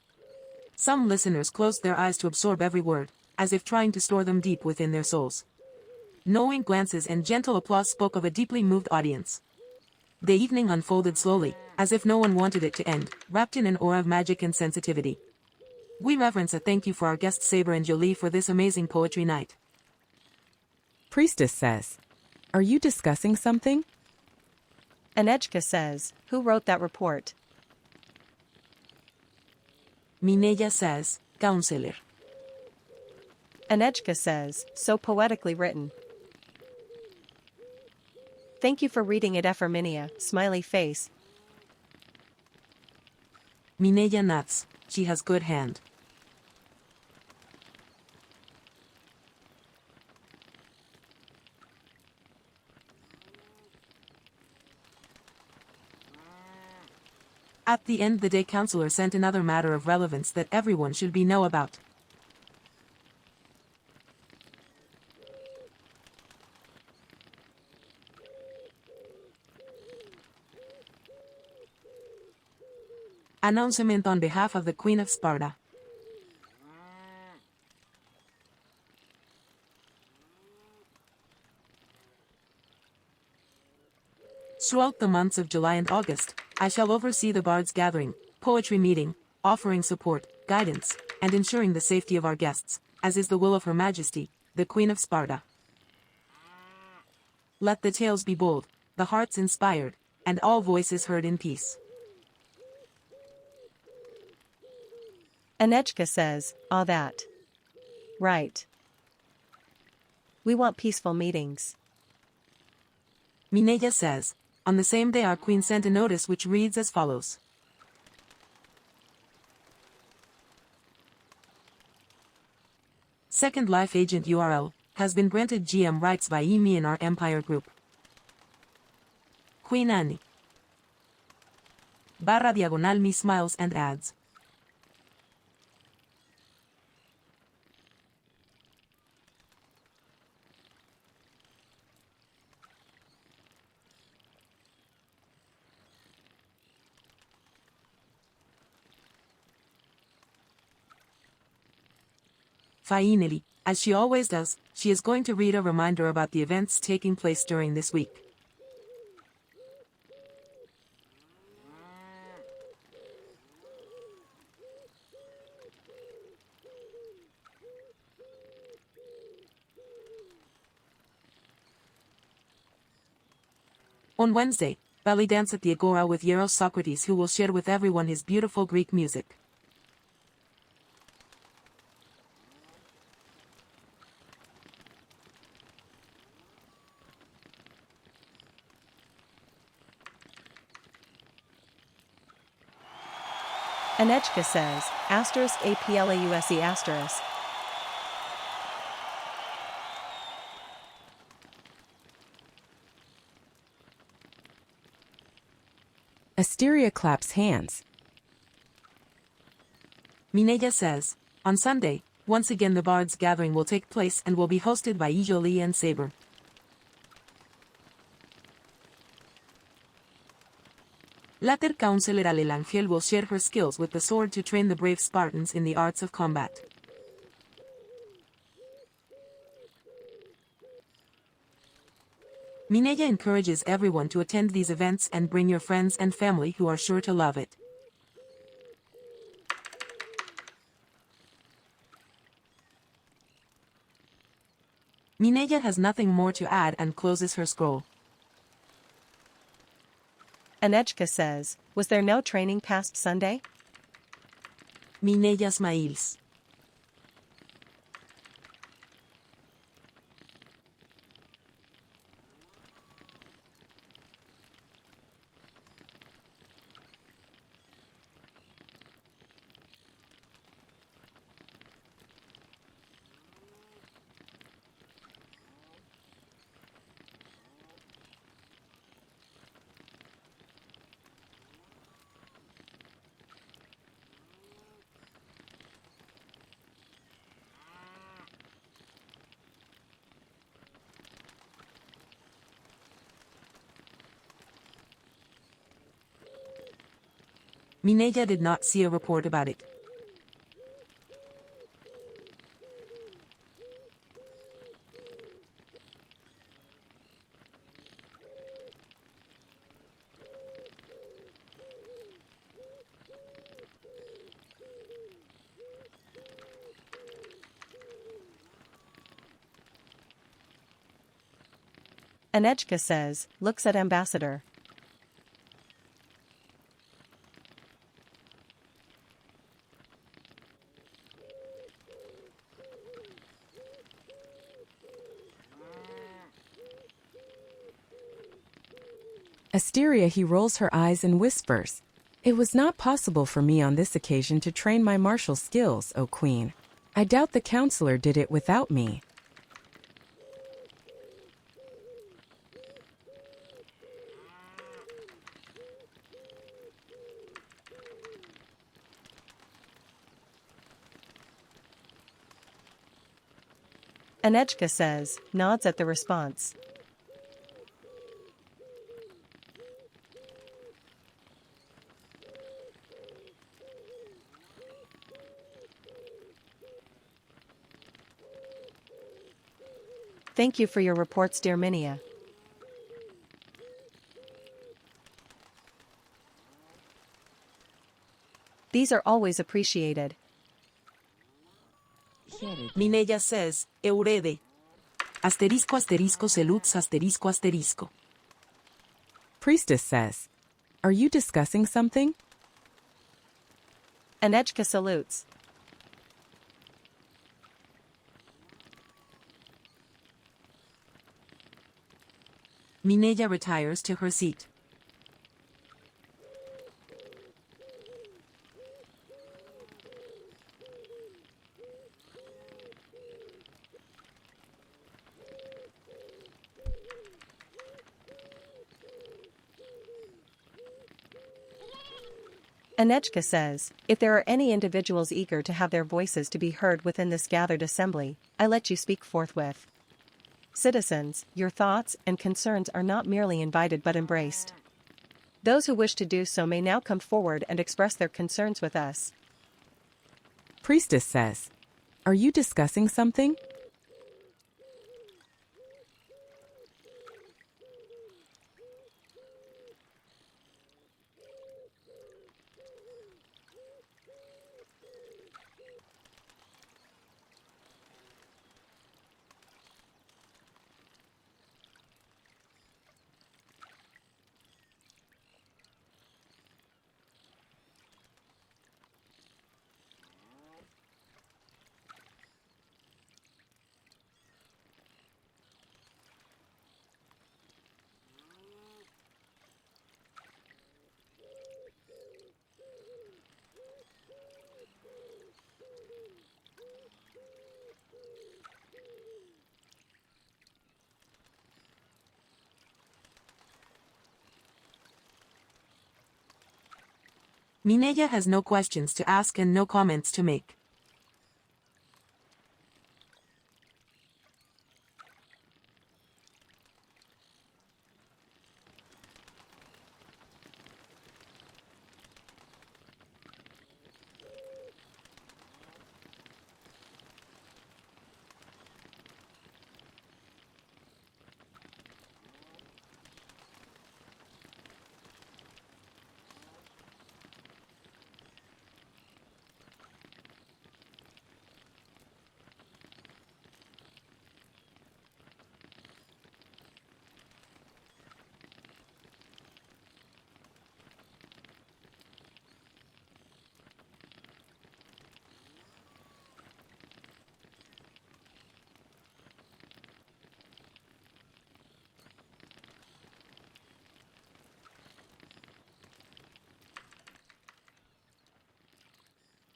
Some listeners closed their eyes to absorb every word, as if trying to store them deep within their souls. Knowing glances and gentle applause spoke of a deeply moved audience. The evening unfolded slowly, as if no one wanted it to end, wrapped in an aura of magic and sensitivity. We reverence and thank you for our guests Saber and Jolie for this amazing poetry night. Priestess says, "Are you discussing something?" Anejka says, "Who wrote that report?" Mineya says, "Counselor." Anejka says, "So poetically written." Thank you for reading it, Ephor Mineya, smiley face. Mineya nods, she has good hand. At the end the day counselor sent another matter of relevance that everyone should be know about. Announcement on behalf of the Queen of Sparta. Throughout the months of July and August, I shall oversee the bards gathering, poetry meeting, offering support, guidance, and ensuring the safety of our guests, as is the will of Her Majesty, the Queen of Sparta. Let the tales be bold, the hearts inspired, and all voices heard in peace. Anejka says, "Ah, that. Right. We want peaceful meetings." Mineya says, on the same day our queen sent a notice which reads as follows. Second Life Agent URL has been granted GM rights by me in our Empire group. Queen Annie. // me smiles and adds. Finally, as she always does, she is going to read a reminder about the events taking place during this week. On Wednesday, belly dance at the Agora with Hieros Socrates, who will share with everyone his beautiful Greek music. Anejka says, *Apella. Asteria claps hands. Mineya says, on Sunday, once again the bards gathering will take place and will be hosted by Jolie and Saber. Later Counselor Anejka will share her skills with the sword to train the brave Spartans in the arts of combat. Mineya encourages everyone to attend these events and bring your friends and family who are sure to love it. Mineya has nothing more to add and closes her scroll. Anejka says, was there no training past Sunday? Mineya smiles. Mineya did not see a report about it. Anejka says, looks at ambassador. Asteria, he rolls her eyes and whispers, "It was not possible for me on this occasion to train my martial skills, O Queen. I doubt the counselor did it without me." Anejka says, nods at the response. Thank you for your reports, dear Mineya. These are always appreciated. Mineya says, Eurede. Asterisco asterisco salutes asterisco asterisco. Priestess says, "Are you discussing something?" Anejka salutes. Mineya retires to her seat. Anejka says, if there are any individuals eager to have their voices to be heard within this gathered assembly, I let you speak forthwith. Citizens, your thoughts and concerns are not merely invited but embraced. Those who wish to do so may now come forward and express their concerns with us. Priestess says, "Are you discussing something?" Mineya has no questions to ask and no comments to make.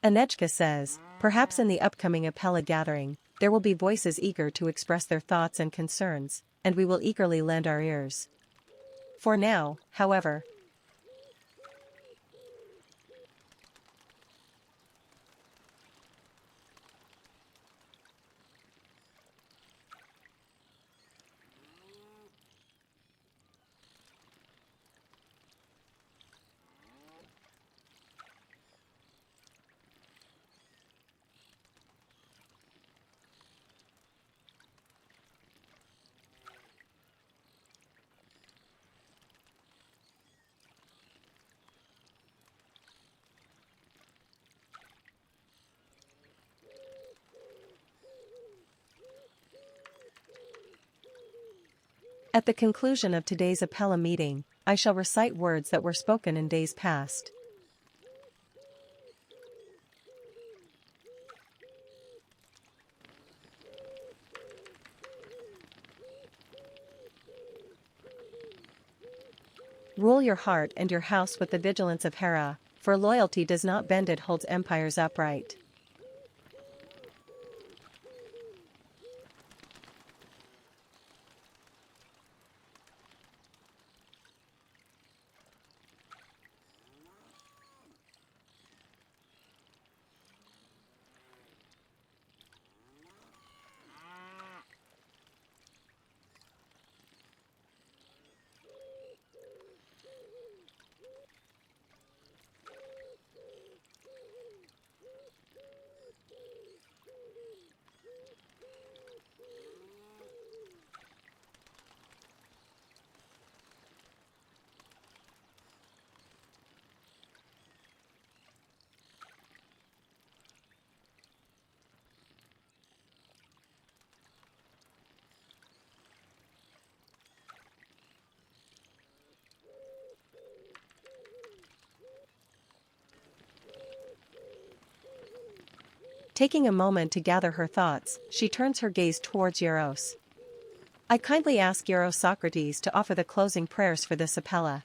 Anejka says, perhaps in the upcoming Apella gathering, there will be voices eager to express their thoughts and concerns, and we will eagerly lend our ears. For now, however, at the conclusion of today's Apella meeting, I shall recite words that were spoken in days past. Rule your heart and your house with the vigilance of Hera, for loyalty does not bend, it holds empires upright. Taking a moment to gather her thoughts, she turns her gaze towards Hieros. I kindly ask Hieros Socrates to offer the closing prayers for this Apella.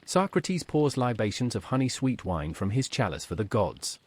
Socrates pours libations of honey-sweet wine from his chalice for the gods.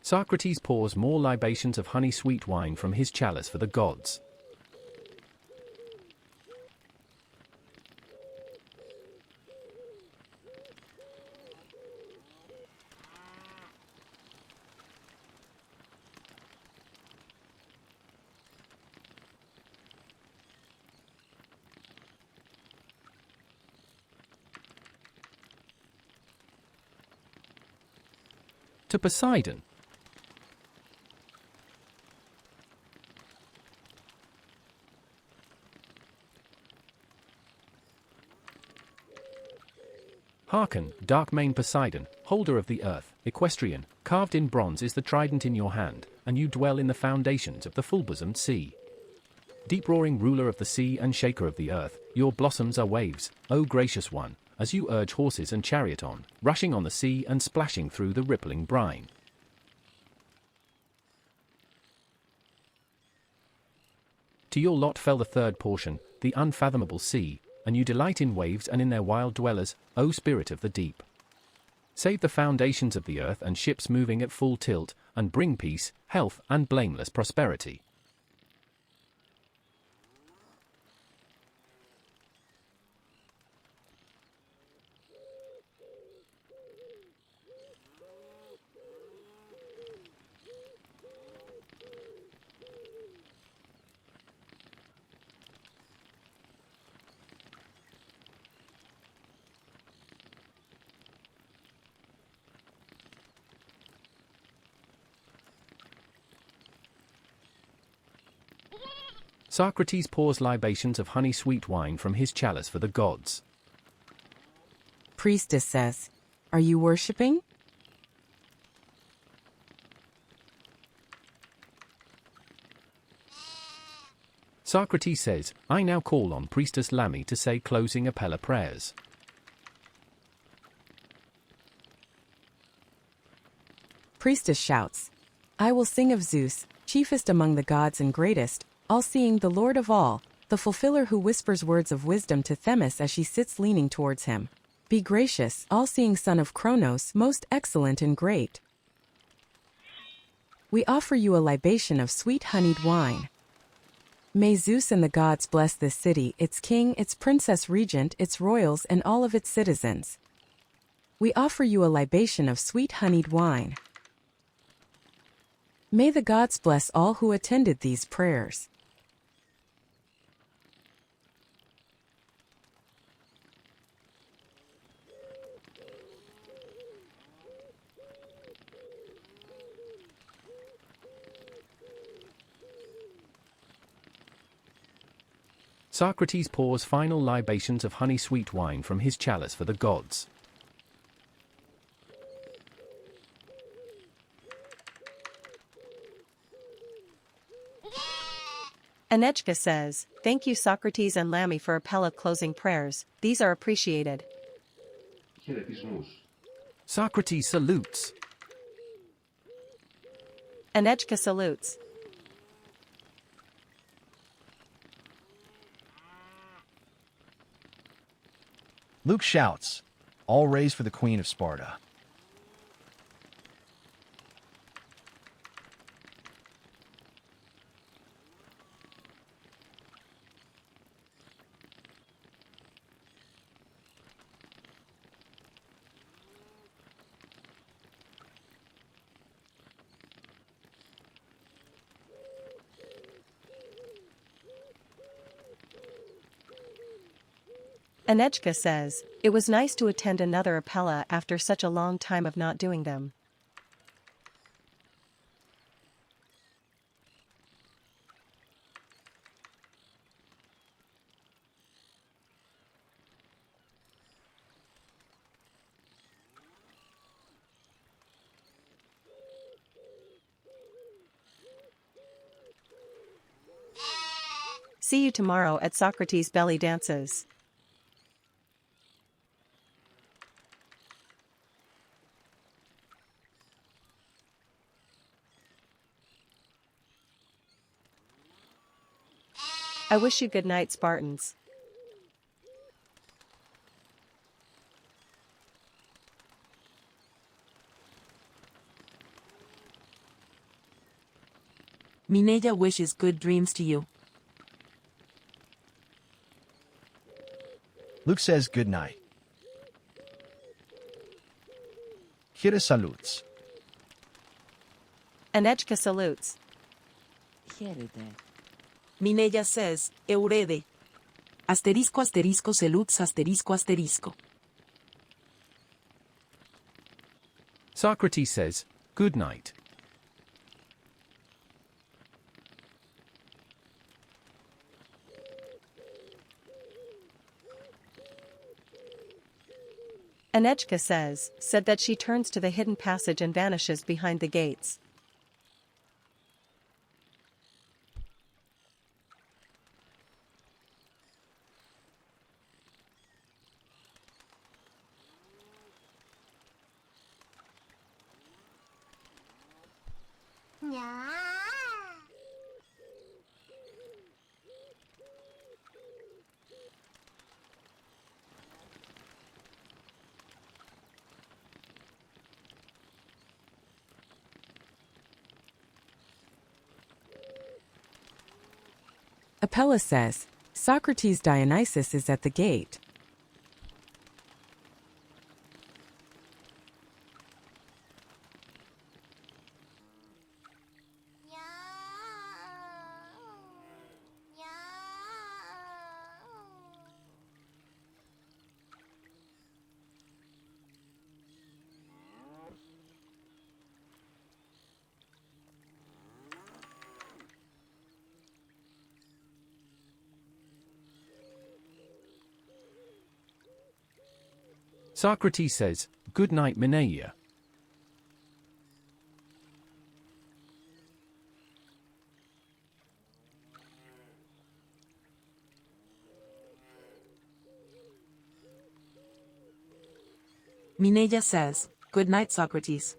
Socrates pours more libations of honey-sweet wine from his chalice for the gods. To Poseidon. Hearken, dark-maned Poseidon, holder of the earth, equestrian, carved in bronze is the trident in your hand, and you dwell in the foundations of the full-bosomed sea. Deep-roaring ruler of the sea and shaker of the earth, your blossoms are waves, O gracious one, as you urge horses and chariot on, rushing on the sea and splashing through the rippling brine. To your lot fell the third portion, the unfathomable sea, and you delight in waves and in their wild dwellers, O spirit of the deep. Save the foundations of the earth and ships moving at full tilt, and bring peace, health, and blameless prosperity. Socrates pours libations of honey-sweet wine from his chalice for the gods. Priestess says, "Are you worshipping?" Socrates says, "I now call on Priestess Lamy to say closing Apella prayers." Priestess shouts, "I will sing of Zeus, chiefest among the gods and greatest, all-seeing, the Lord of all, the fulfiller who whispers words of wisdom to Themis as she sits leaning towards him. Be gracious, all-seeing son of Cronos, most excellent and great. We offer you a libation of sweet honeyed wine. May Zeus and the gods bless this city, its king, its princess regent, its royals, and all of its citizens. We offer you a libation of sweet honeyed wine. May the gods bless all who attended these prayers." Socrates pours final libations of honey-sweet wine from his chalice for the gods. Anejka says, "Thank you Socrates and Lamy for Apella closing prayers, these are appreciated." Socrates salutes. Anejka salutes. Luke shouts, "All raise for the Queen of Sparta." Anejka says, "It was nice to attend another Apella after such a long time of not doing them." See you tomorrow at Socrates' belly dances. I wish you good night, Spartans. Mineya wishes good dreams to you. Luke says good night. Hieros salutes. Anejka salutes. Mineya says, Eurede. Asterisco asterisco salutes asterisco asterisco. Socrates says, "Good night." Anejka said that she turns to the hidden passage and vanishes behind the gates. Apella says, Socrates Dionysus is at the gate. Socrates says, "Good night, Mineya." Mineya says, "Good night, Socrates."